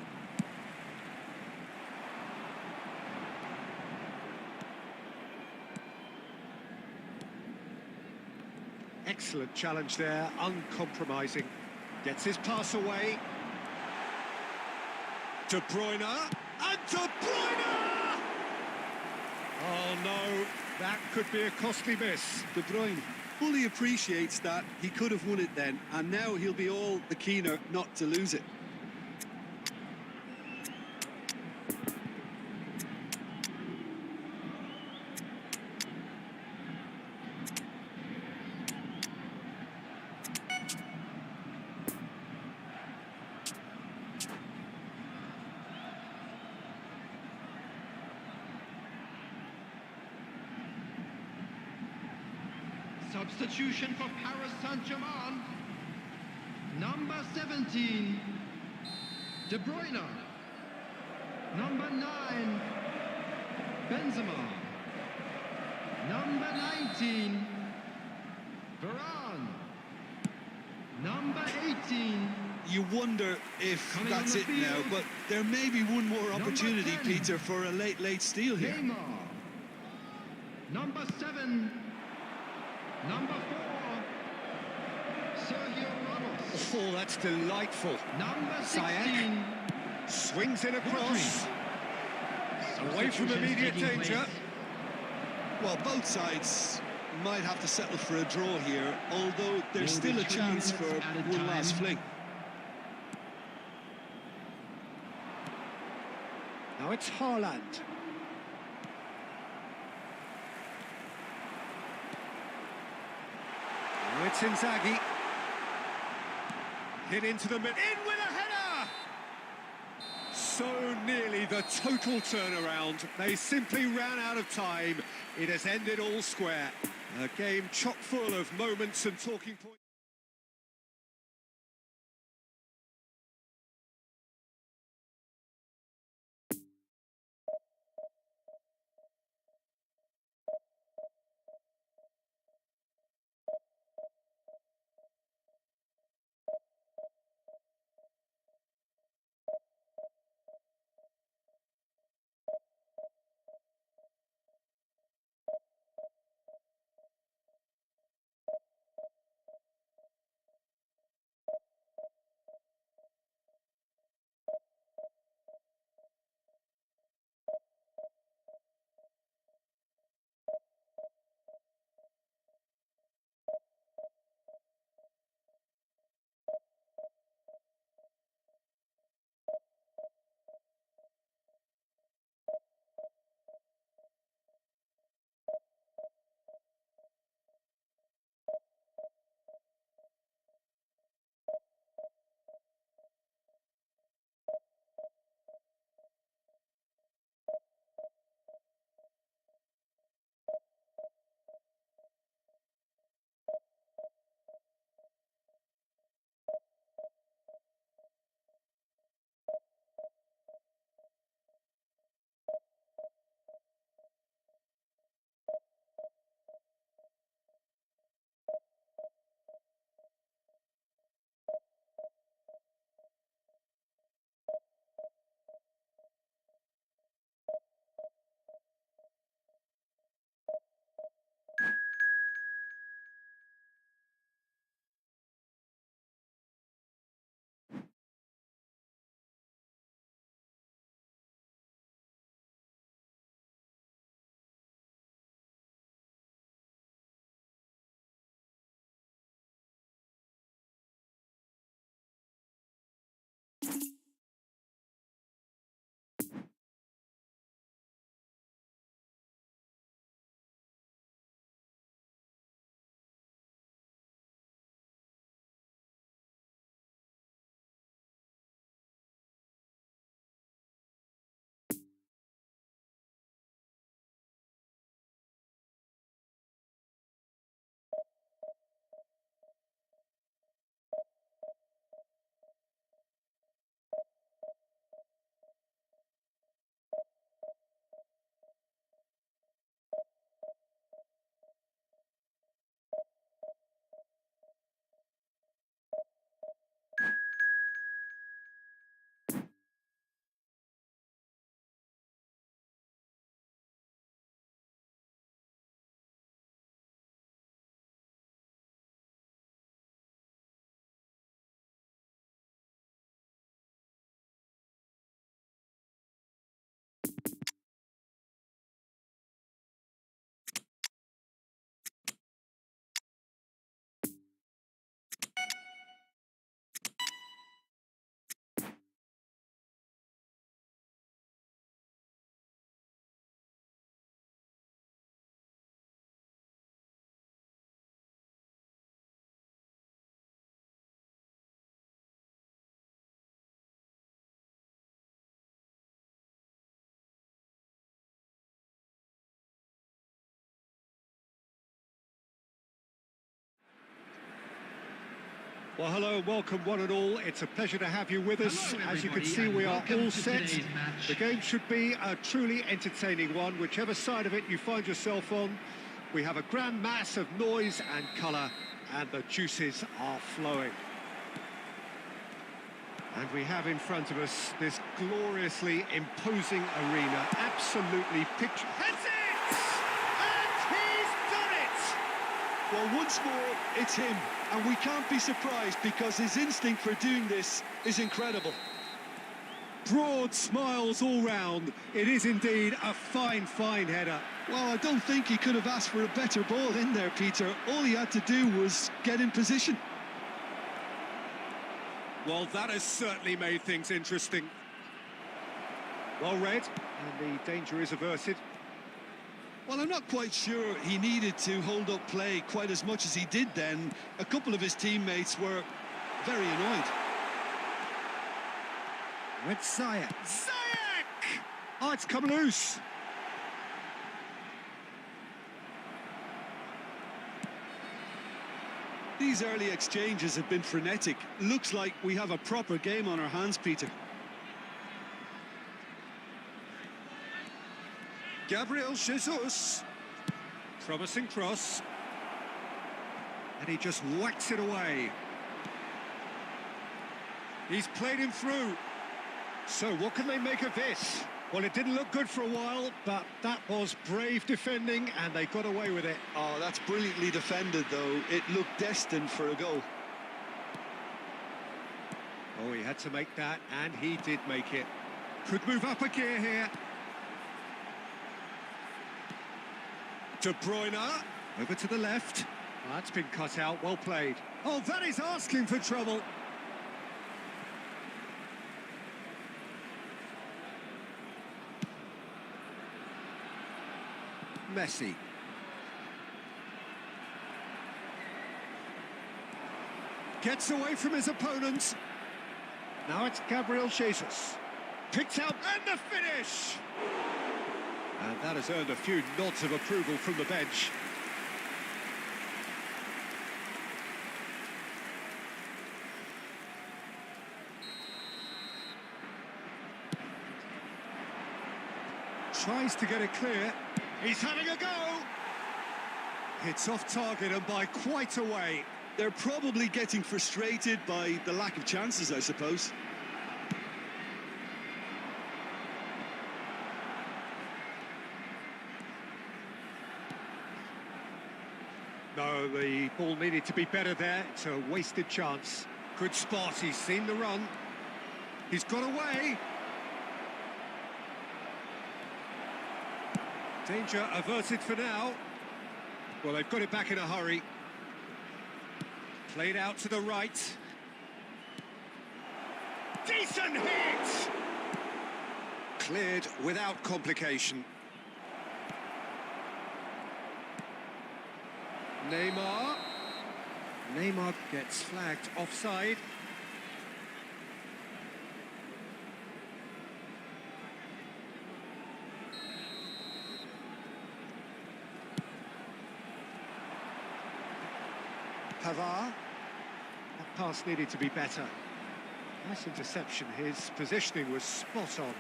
Excellent challenge there, uncompromising. Gets his pass away. De Bruyne, and De Bruyne! Oh no, that could be a costly miss. De Bruyne fully appreciates that he could have won it then, and now he'll be all the keener not to lose it. Substitution for Paris Saint-Germain. Number 17, De Bruyne. Number 9, Benzema. Number 19, Varane. Number 18. You wonder if Coming that's on it the now, field. but there may be one more opportunity, 10. Peter, for a late steal here. Neymar. Number 7. Number 4, Sergio Ramos. Oh, that's delightful. Number Ziyech 16, swings in across. Away from Substitutions immediate taking danger. place. Well, both sides might have to settle for a draw here, although there's There still will a be 3 chance for minutes added one last time. fling. Now it's Haaland. Now it's Inzaghi. Hit into the mid. In with a header! So nearly the total turnaround. They simply ran out of time. It has ended all square. A game chock full of moments and talking points. Well, hello, welcome one and all. It's a pleasure to have you with us. Hello, As you can everybody, see, and we are welcome all to set. today's match. The game should be a truly entertaining one, whichever side of it you find yourself on. We have a grand mass of noise and colour, and the juices are flowing. And we have in front of us this gloriously imposing arena, absolutely picture. Heads it! And he's done it! Well, once more, it's him, and we can't be surprised because his instinct for doing this is incredible. Broad smiles all round. It is indeed a fine, fine header. Well, I don't think he could have asked for a better ball in there, Peter. All he had to do was get in position. Well, that has certainly made things interesting. Well read, and the danger is averted. Well, I'm not quite sure he needed to hold up play quite as much as he did then. A couple of his teammates were very annoyed. With Ziyech. Ziyech! Oh, it's come loose. These early exchanges have been frenetic. Looks like we have a proper game on our hands, Peter. Gabriel Jesus. Promising cross. And he just whacks it away. He's played him through. So what can they make of this? Well, it didn't look good for a while, but that was brave defending, and they got away with it. Oh, that's brilliantly defended, though. It looked destined for a goal. Oh, he had to make that, and he did make it. Could move up a gear here. De Bruyne, over to the left. Oh, that's been cut out, well played. Oh, that is asking for trouble. Messi. Gets away from his opponents. Now it's Gabriel Jesus. Picked out, and the finish! And that has earned a few nods of approval from the bench. Tries to get it clear. He's having a go! It's off target and by quite a way. They're probably getting frustrated by the lack of chances, I suppose. No, the ball needed to be better there. It's a wasted chance. Good spot, he's seen the run. He's got away. Danger averted for now. Well, they've got it back in a hurry. Played out to the right. Decent hit! Cleared without complication. Neymar. Neymar gets flagged offside. Pavard. That pass needed to be better. Nice interception. His positioning was spot on.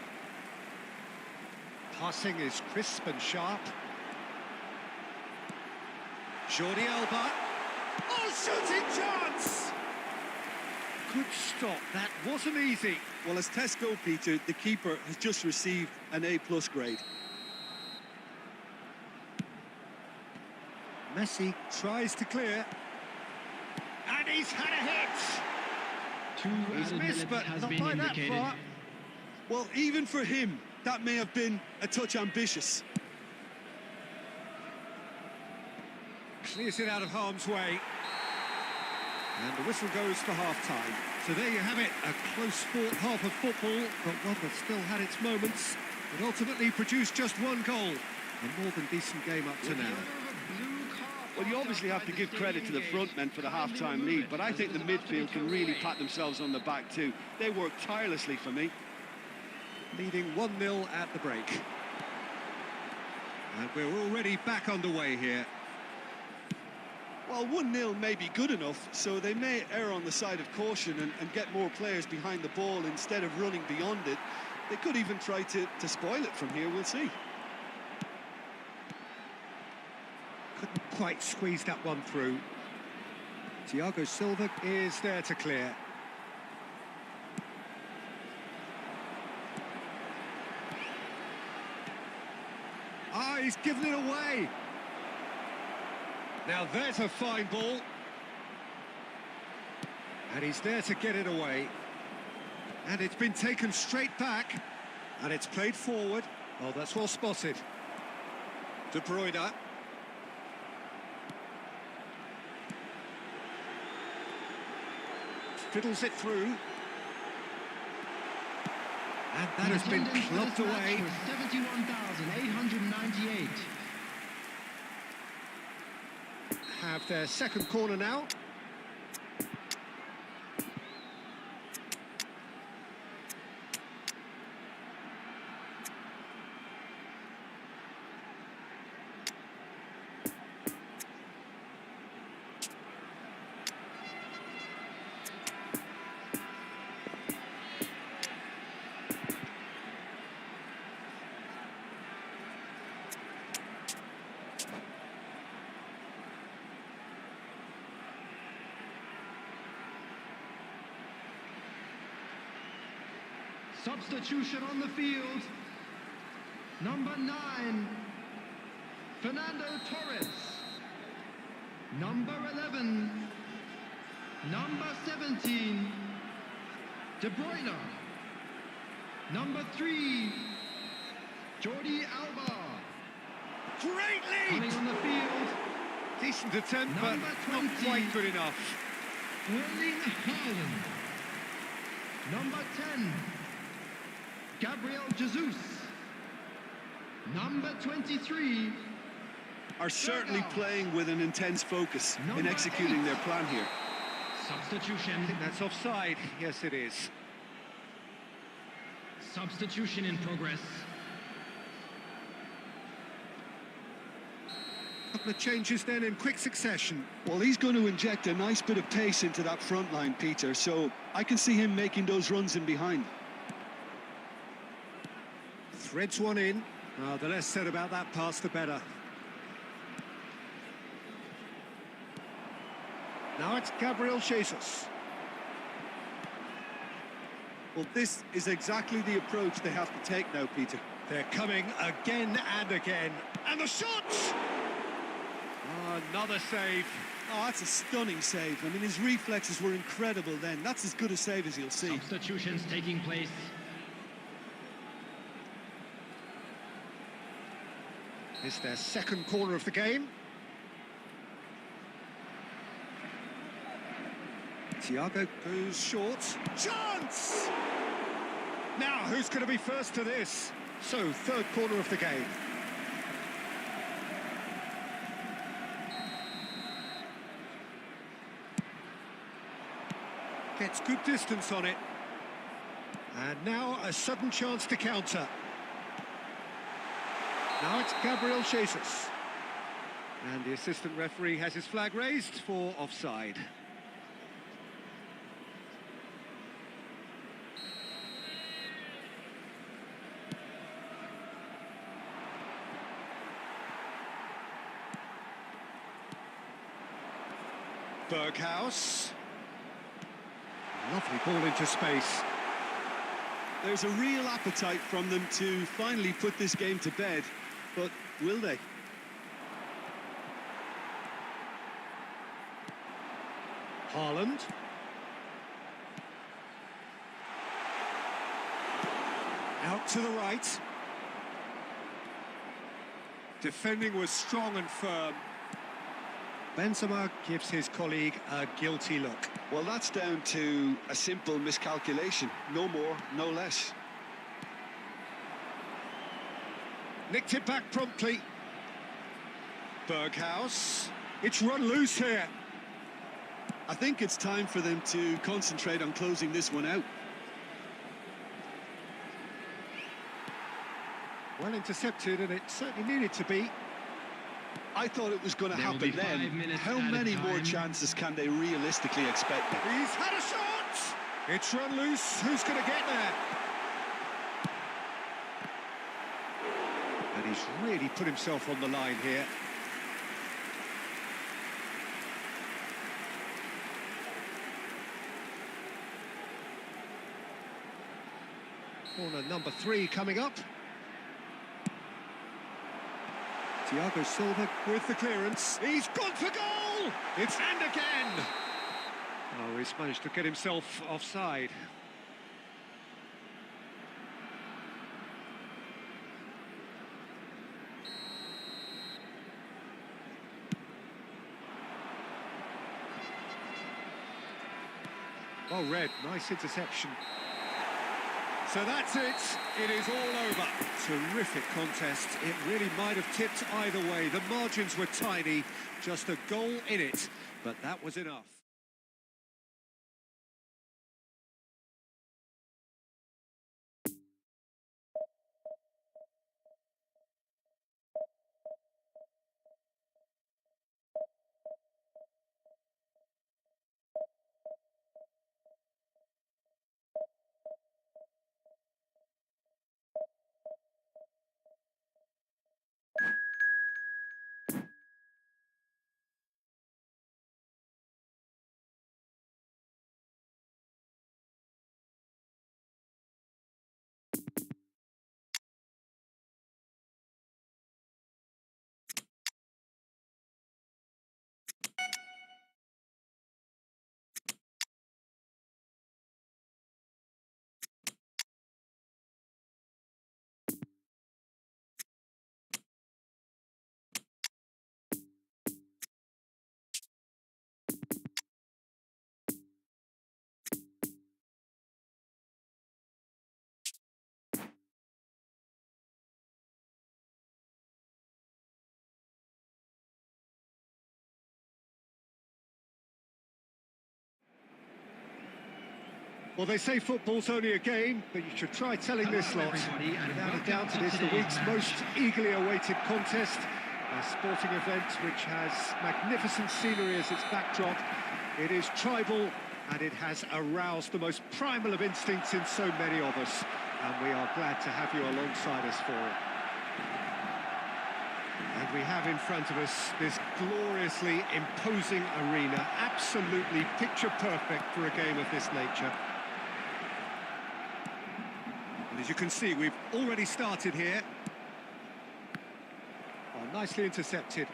Passing is crisp and sharp. Jordi Alba. Oh, shooting chance! Good stop. That wasn't easy. Well, as tests go, Peter, the keeper has just received an A+ grade. Messi tries to clear. And he's had a hit! He's Added missed, minutes but has not been by that indicated. far. Well, even for him, that may have been a touch ambitious. Clears it out of harm's way. And the whistle goes for half-time. So there you have it, a close-fought half of football, but one that still had its moments. It ultimately produced just one goal. A more than decent game up to now. Well, you obviously have to give credit to the front men for the half-time lead, but I think the midfield can really pat themselves on the back too. They worked tirelessly for me. Leading 1-0 at the break. And we're already back underway here. Well, 1-0 may be good enough, so they may err on the side of caution and get more players behind the ball instead of running beyond it. They could even try to spoil it from here, we'll see. Couldn't quite squeeze that one through. Thiago Silva is there to clear. Ah, he's given it away. Now there's a fine ball. And he's there to get it away. And it's been taken straight back. And it's played forward. Oh, that's well spotted. De Bruyne. Fiddles it through. And that has been clubbed away. 71,898. Have their second corner now. Substitution on the field. Number 9, Fernando Torres. Number 11, number 17, De Bruyne. Number 3, Jordi Alba. Great Coming lead! on the field, Decent attempt, but Number not 20. quite good enough. Erling Haaland. Number 10, Gabriel Jesus. Number 23, Are certainly playing with an intense focus in Number executing 8. their plan here. substitution. That's offside. Yes, it is. Substitution in progress. Couple of changes then in quick succession. Well, he's going to inject a nice bit of pace into that front line, Peter, so I can see him making those runs in behind. Threads one in. The less said about that pass, the better. Now it's Gabriel Jesus. Well, this is exactly the approach they have to take now, Peter. They're coming again and again. And the shot! Another save. Oh, that's a stunning save. I mean, his reflexes were incredible then. That's as good a save as you'll see. Substitutions taking place. It's their second corner of the game. Thiago goes short. Chance! Now, who's going to be first to this? So, third corner of the game. Gets good distance on it. And now a sudden chance to counter. Now it's Gabriel Jesus. And the assistant referee has his flag raised for offside. Berghaus. Lovely ball into space. There's a real appetite from them to finally put this game to bed, but will they? Haaland. Out to the right. Defending was strong and firm. Benzema gives his colleague a guilty look. Well, that's down to a simple miscalculation. No more, no less. Nicked it back promptly. Berghaus. It's run loose here. I think it's time for them to concentrate on closing this one out. Well intercepted, and it certainly needed to be. I thought it was going to There will happen be 5 then. minutes How added many more time. chances can they realistically expect? He's had a shot! It's run loose. Who's going to get there? And he's really put himself on the line here. Corner number 3 coming up. Thiago Silva with the clearance. He's gone for goal! It's and again! Oh, he's managed to get himself offside. Well read, nice interception. So that's it, it is all over. Terrific contest, it really might have tipped either way. The margins were tiny, just a goal in it, but that was enough. Well, they say football's only a game, but you should try telling this lot. Without a doubt, it is the week's most eagerly awaited contest. A sporting event which has magnificent scenery as its backdrop. It is tribal, and it has aroused the most primal of instincts in so many of us. And we are glad to have you alongside us for it. And we have in front of us this gloriously imposing arena, absolutely picture perfect for a game of this nature. And as you can see, we've already started here. Oh, nicely intercepted.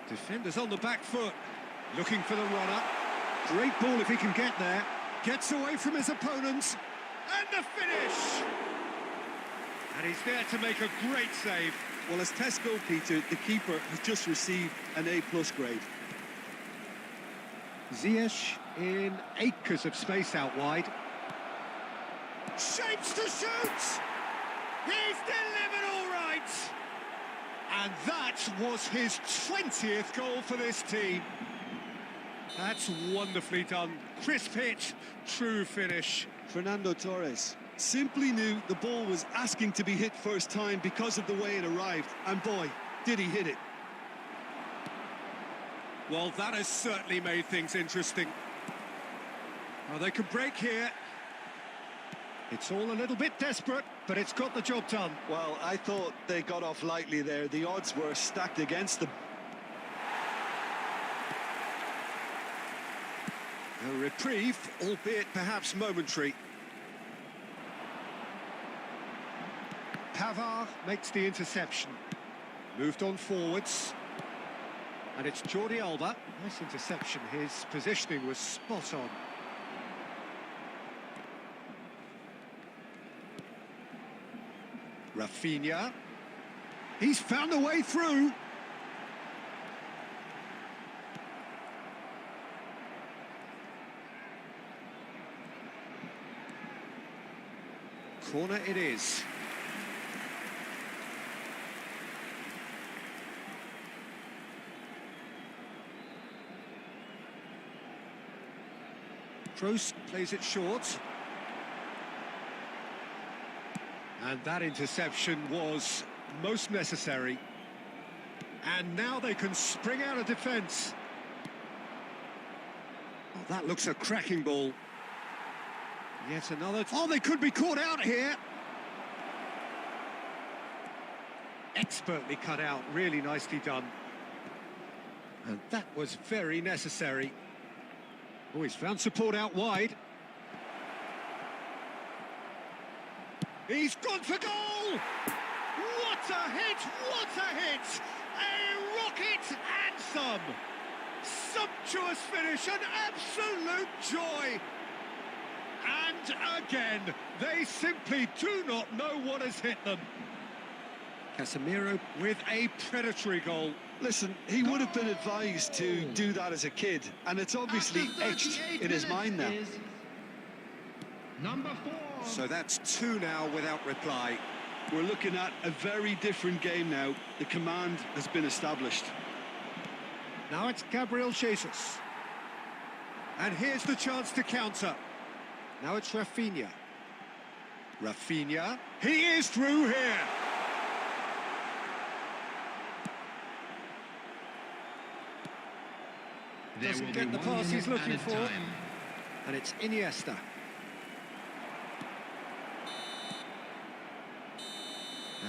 Defenders on the back foot, looking for the runner. Great ball if he can get there. Gets away from his opponents. And the finish! And he's there to make a great save. Well, as tests go, Peter, the keeper has just received an A+ grade. Ziyech in acres of space out wide. Shapes to shoot! He's delivered all right! And that was his 20th goal for this team. That's wonderfully done. Crisp hit, true finish. Fernando Torres simply knew the ball was asking to be hit first time because of the way it arrived. And boy, did he hit it. Well, that has certainly made things interesting. Well, they could break here. It's all a little bit desperate, but it's got the job done. Well, I thought they got off lightly there. The odds were stacked against them. A reprieve, albeit perhaps momentary. Pavard makes the interception. Moved on forwards. And it's Jordi Alba. Nice interception. His positioning was spot on. Rafinha. He's found a way through. Corner it is. Kroos plays it short. And that interception was most necessary. And now they can spring out of defence. Oh, that looks a cracking ball. Yet another... Oh, they could be caught out here. Expertly cut out, really nicely done. And that was very necessary. Oh, he's found support out wide. He's gone for goal! What a hit! What a hit! A rocket and some! Sumptuous finish, an absolute joy! And again, they simply do not know what has hit them. Casemiro with a predatory goal. Listen, he would have been advised to do that as a kid, and it's obviously etched in his mind now. Number 4. So that's 2 now without reply. We're looking at a very different game now. The command has been established. Now it's Gabriel Jesus. And here's the chance to counter. Now it's Rafinha. Rafinha. He is through here. Doesn't get the pass he's looking for. And it's Iniesta.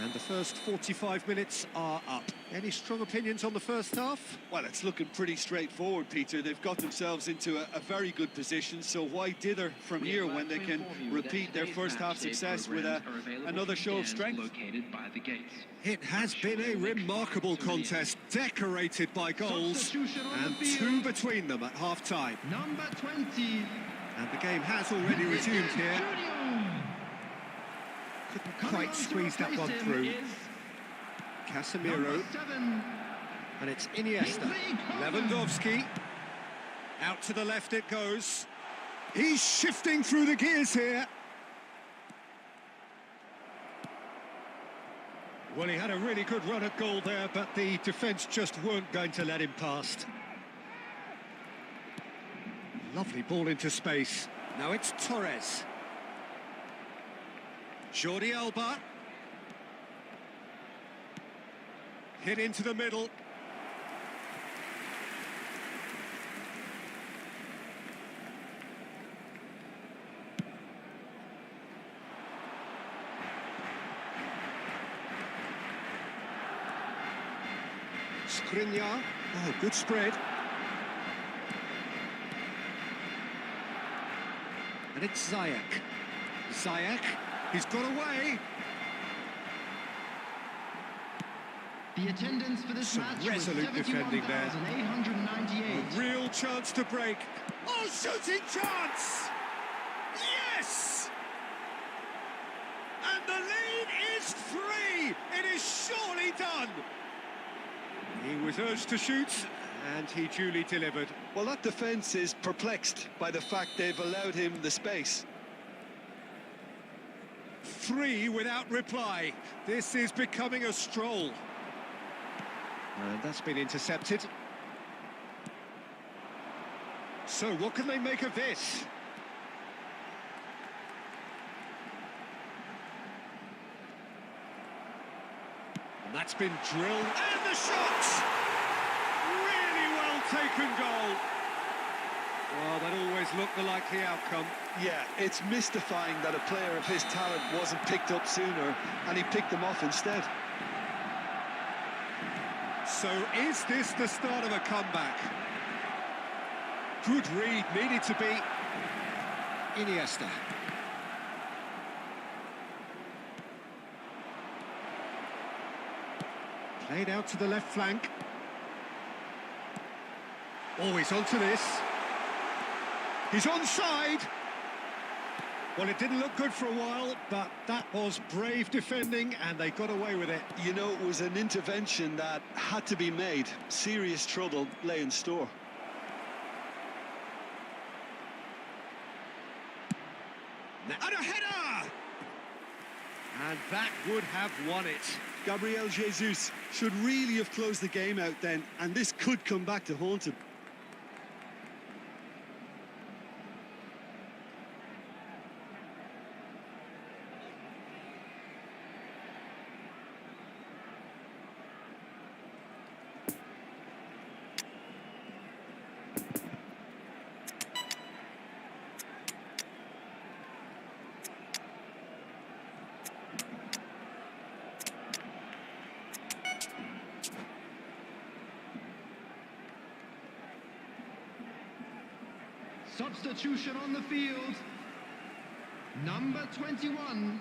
And the first 45 minutes are up. Any strong opinions on the first half? Well, it's looking pretty straightforward, Peter. They've got themselves into a very good position, so why dither from here when they can repeat their first half success with another show of strength? It has been a remarkable contest, decorated by goals, and 2 between them at half-time. Number 20. And the game has already resumed here. Couldn't quite squeeze that one through. Casemiro. And it's Iniesta. Lewandowski. Out to the left it goes. He's shifting through the gears here. Well, he had a really good run at goal there, but the defence just weren't going to let him past. Lovely ball into space. Now it's Torres. Jordi Alba. Hit into the middle. Skriniar. Oh, good spread. And it's Ziyech. Ziyech. He's got away. The attendance for this Some match resolute was defending there. 71,898. A real chance to break. Oh, shooting chance! Yes! And the lead is 3. It is surely done. He was urged to shoot, and he duly delivered. Well, that defence is perplexed by the fact they've allowed him the space. 3 without reply. This is becoming a stroll. And that's been intercepted. So what can they make of this? And that's been drilled. And the shot! Really well taken goal. Well, that always looked the likely outcome. Yeah, it's mystifying that a player of his talent wasn't picked up sooner, and he picked them off instead. So is this the start of a comeback? Good read, needed to be. Iniesta. Played out to the left flank. Oh, he's onto this. He's onside. Well, it didn't look good for a while, but that was brave defending, and they got away with it. You know, it was an intervention that had to be made. Serious trouble lay in store. And a header! And that would have won it. Gabriel Jesus should really have closed the game out then, and this could come back to haunt him. Substitution on the field. Number 21,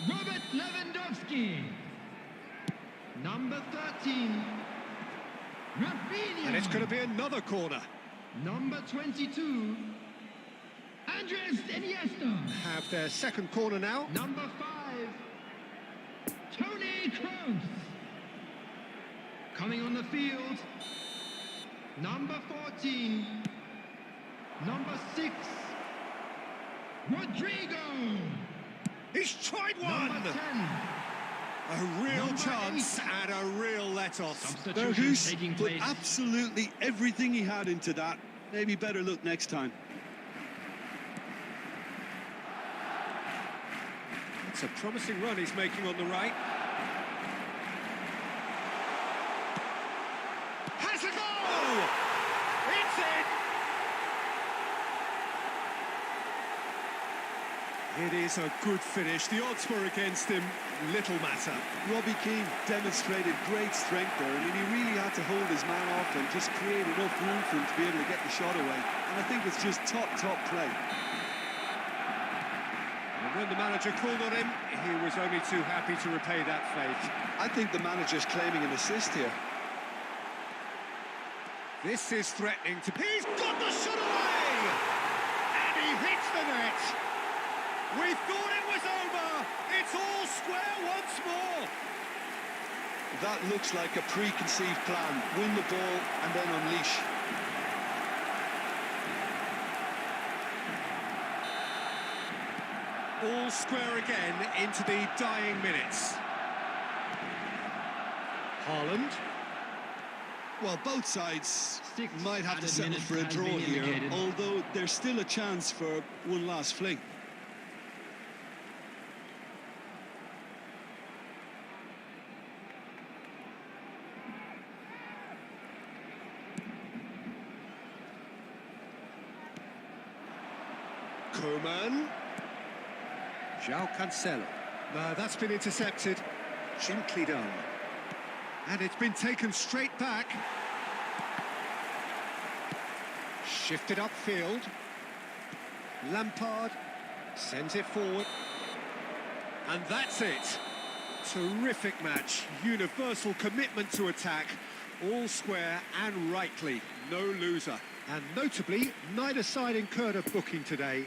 Robert Lewandowski. Number 13, Rafinha. And it's going to be another corner. Number 22, Andres Iniesta. Have their second corner now. Number 5, Toni Kroos. Coming on the field, number 14, number 6, Rodrigo. He's tried one. Number 10. A real Number chance 8. and a real let-off. Substitution Berghus taking put place. absolutely everything he had into that. Maybe better look next time. It's a promising run he's making on the right. Has a goal! It's in! It is a good finish. The odds were against him. Little matter. Robbie Keane demonstrated great strength there. I mean, he really had to hold his man off and just create enough room for him to be able to get the shot away. And I think it's just top play. And when the manager called on him, he was only too happy to repay that faith. I think the manager's claiming an assist here. This is threatening to... He's got the shot away! And he hits the net! We thought it was over! It's all square once more! That looks like a preconceived plan. Win the ball and then unleash. All square again into the dying minutes. Haaland. Well, both sides 6 might have to added settle minutes for a has draw been here, indicated. although there's still a chance for one last fling. Koeman. João Cancelo. No, that's been intercepted. Gently done. And it's been taken straight back. Shifted upfield. Lampard sends it forward. And that's it. Terrific match. Universal commitment to attack. All square and rightly. No loser. And notably, neither side incurred a booking today.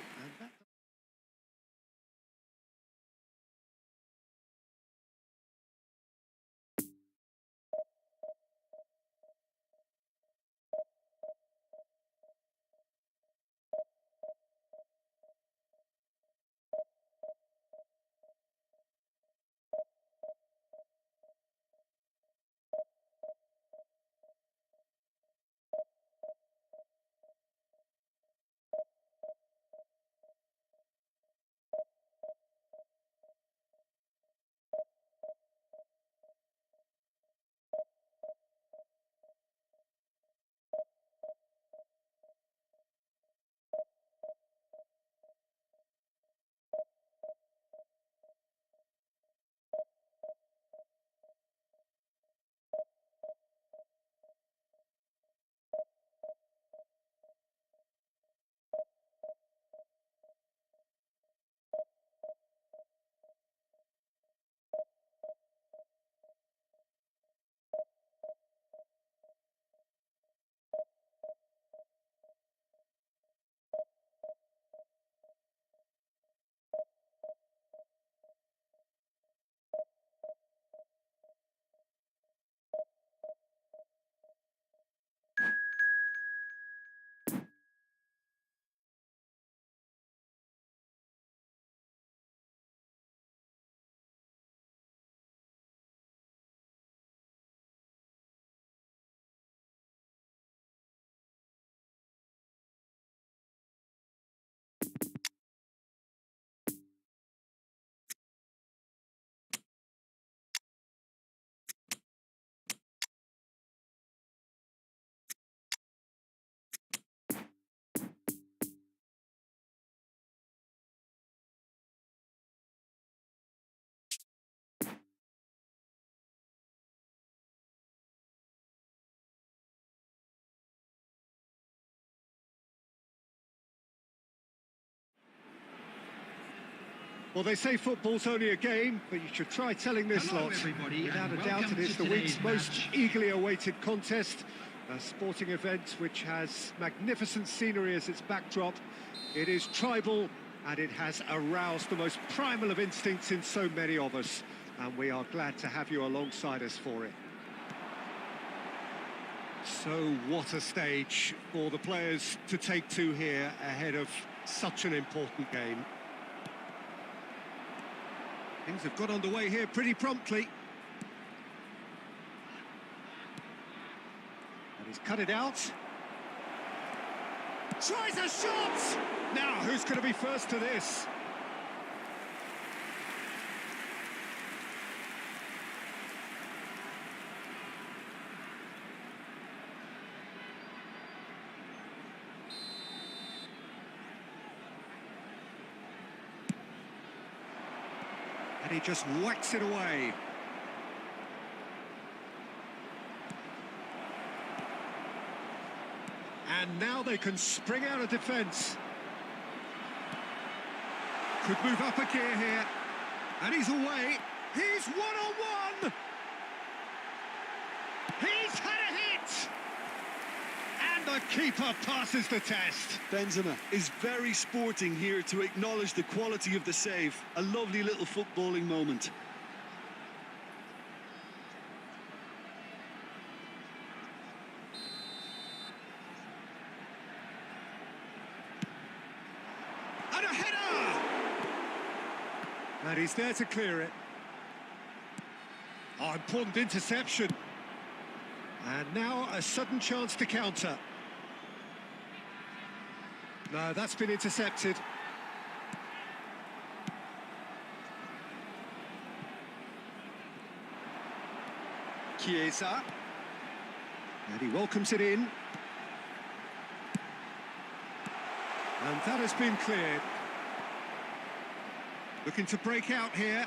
Well, they say football's only a game, but you should try telling this Hello, lot. everybody, Without a and doubt, welcome it is to the week's today's most match. eagerly awaited contest. A sporting event which has magnificent scenery as its backdrop. It is tribal, and it has aroused the most primal of instincts in so many of us. And we are glad to have you alongside us for it. So what a stage for the players to take to here ahead of such an important game. Things have got underway here pretty promptly. And he's cut it out. Tries a shot! Now, who's going to be first to this? And he just whacks it away. And now they can spring out of defence. Could move up a gear here. And he's away. He's one-on-one! He's had a hit! And the keeper passes the test. Benzema is very sporting here to acknowledge the quality of the save. A lovely little footballing moment. And a header! And he's there to clear it. Oh, important interception. And now a sudden chance to counter. No, that's been intercepted. Chiesa. And he welcomes it in. And that has been cleared. Looking to break out here.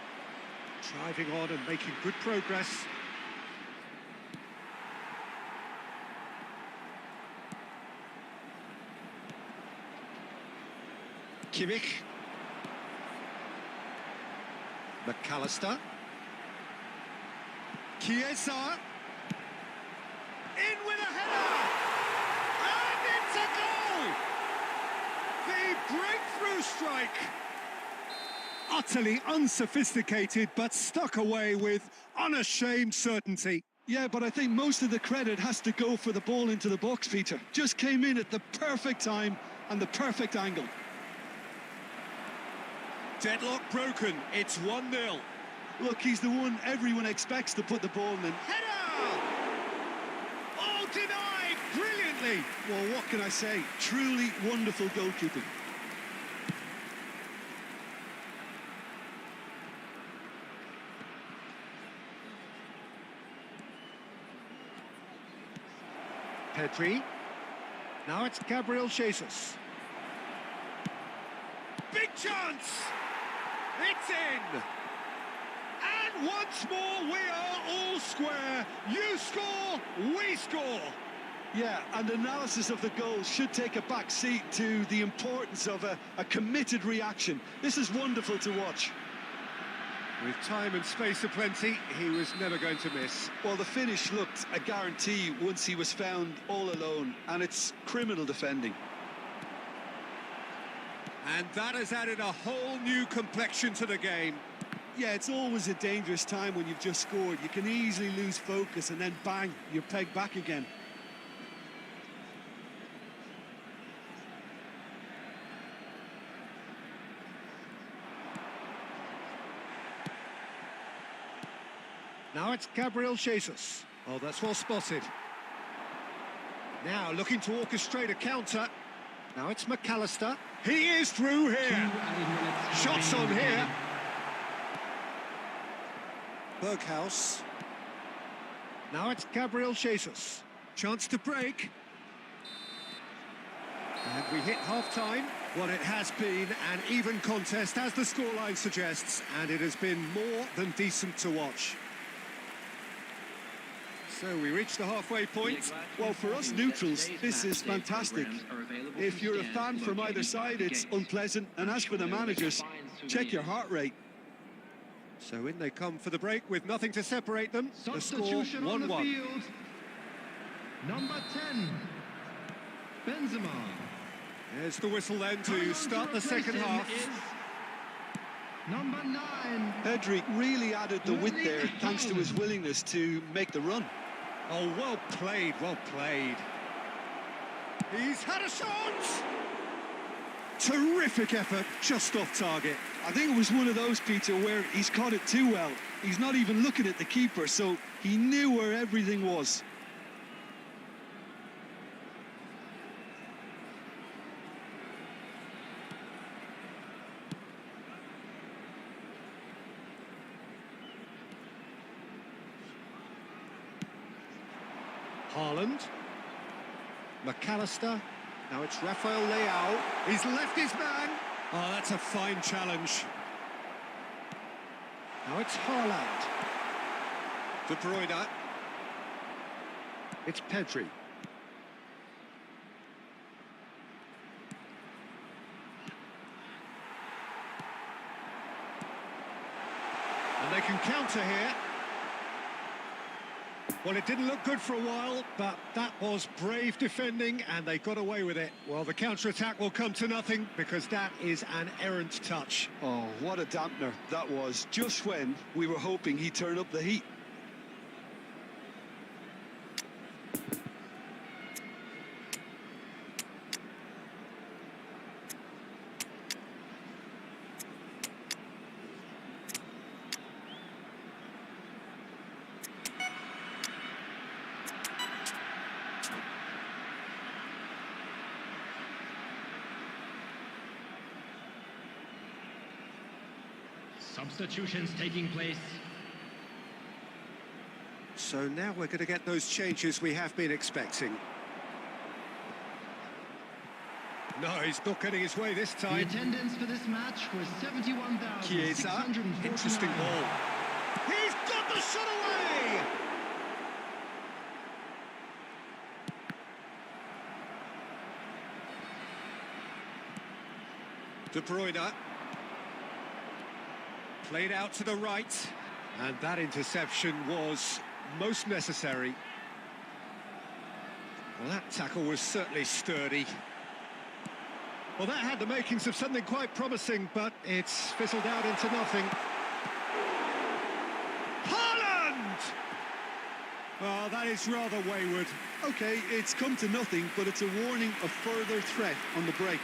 Driving on and making good progress. Kimmich. McAllister. Chiesa. In with a header! And it's a goal! The breakthrough strike! Utterly unsophisticated, but stuck away with unashamed certainty. Yeah, but I think most of the credit has to go for the ball into the box, Peter. Just came in at the perfect time and the perfect angle. Deadlock broken, it's 1-0. Look, he's the one everyone expects to put the ball in. Header! Oh, denied brilliantly. Well, what can I say? Truly wonderful goalkeeping. Pedri. Now it's Gabriel Jesus. Big chance! It's in! And once more we are all square. You score, we score. Yeah, and analysis of the goal should take a back seat to the importance of a committed reaction. This is wonderful to watch. With time and space aplenty, he was never going to miss. Well, the finish looked a guarantee once he was found all alone, and it's criminal defending. And that has added a whole new complexion to the game. Yeah, it's always a dangerous time when you've just scored. You can easily lose focus and then bang, you're pegged back again. Now it's Gabriel Jesus. Oh, that's well spotted. Now looking to orchestrate a counter. Now it's McAllister. He is through here. Shots on here. Berghaus. Now it's Gabriel Jesus. Chance to break. And we hit half-time. Well, it has been an even contest, as the scoreline suggests, and it has been more than decent to watch. So we reach the halfway point. Well, for us neutrals, this is fantastic. If you're a fan from either side, it's unpleasant. And as for the managers, Check your heart rate. So in they come for the break with nothing to separate them. The score Substitution on the 1-1. field. Number 10, Benzema. There's the whistle then Coming on to start the replace second him half. is number 9. Pedri really added the width there thanks to his willingness to make the run. Oh, well played, well played. He's had a shot! Terrific effort, just off target. I think it was one of those, Peter, where he's caught it too well. He's not even looking at the keeper, so he knew where everything was. Haaland. McAllister. Now it's Rafael Leao. He's left his man. Oh, that's a fine challenge. Now it's Haaland. De Bruyne. It's Pedri. And they can counter here. Well, it didn't look good for a while, but that was brave defending, and they got away with it. Well, the counter-attack will come to nothing, because that is an errant touch. Oh, what a dampener that was, just when we were hoping he'd turn up the heat. Substitutions taking place. So now we're going to get those changes we have been expecting. No, he's not getting his way this The time. attendance for this match was 71,649. Interesting ball. He's got the shot away! De Bruyne. Played out to the right. And that interception was most necessary. Well, that tackle was certainly sturdy. Well, that had the makings of something quite promising, but it's fizzled out into nothing. Haaland! Oh, that is rather wayward. Okay, it's come to nothing, but it's a warning of further threat on the break.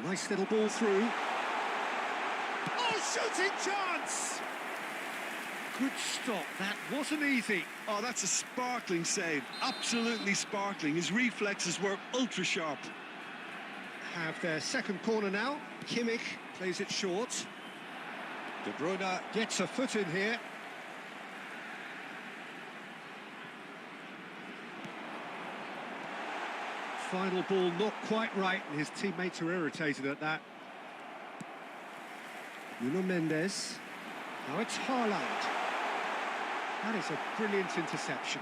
Nice little ball through. Oh, shooting chance! Good stop. That wasn't easy. Oh, that's a sparkling save. Absolutely sparkling. His reflexes were ultra sharp. Have their second corner now. Kimmich plays it short. De Bruyne gets a foot in here. Final ball not quite right, and his teammates are irritated at that. Nuno Mendes. Now it's Haaland. That is a brilliant interception.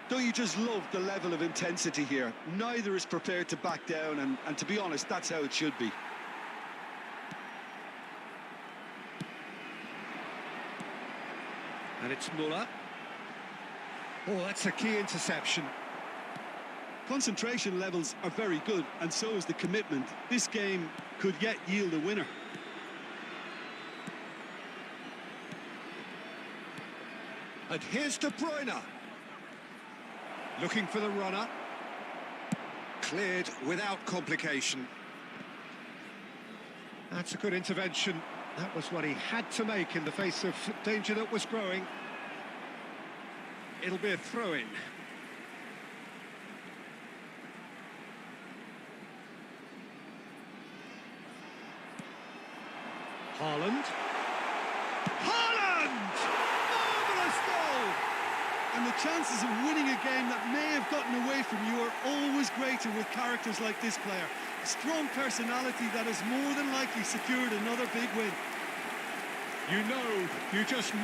Don't you just love the level of intensity here? Neither is prepared to back down, and to be honest, that's how it should be. And it's Muller. Oh, that's a key interception. Concentration levels are very good, and so is the commitment. This game could yet yield a winner. And here's De Bruyne. Looking for the runner. Cleared without complication. That's a good intervention. That was what he had to make in the face of danger that was growing. It'll be a throw-in. Haaland. Haaland! Marvellous goal! And the chances of winning a game that may have gotten away from you are always great future with characters like this player. A strong personality that has more than likely secured another big win. You know, you just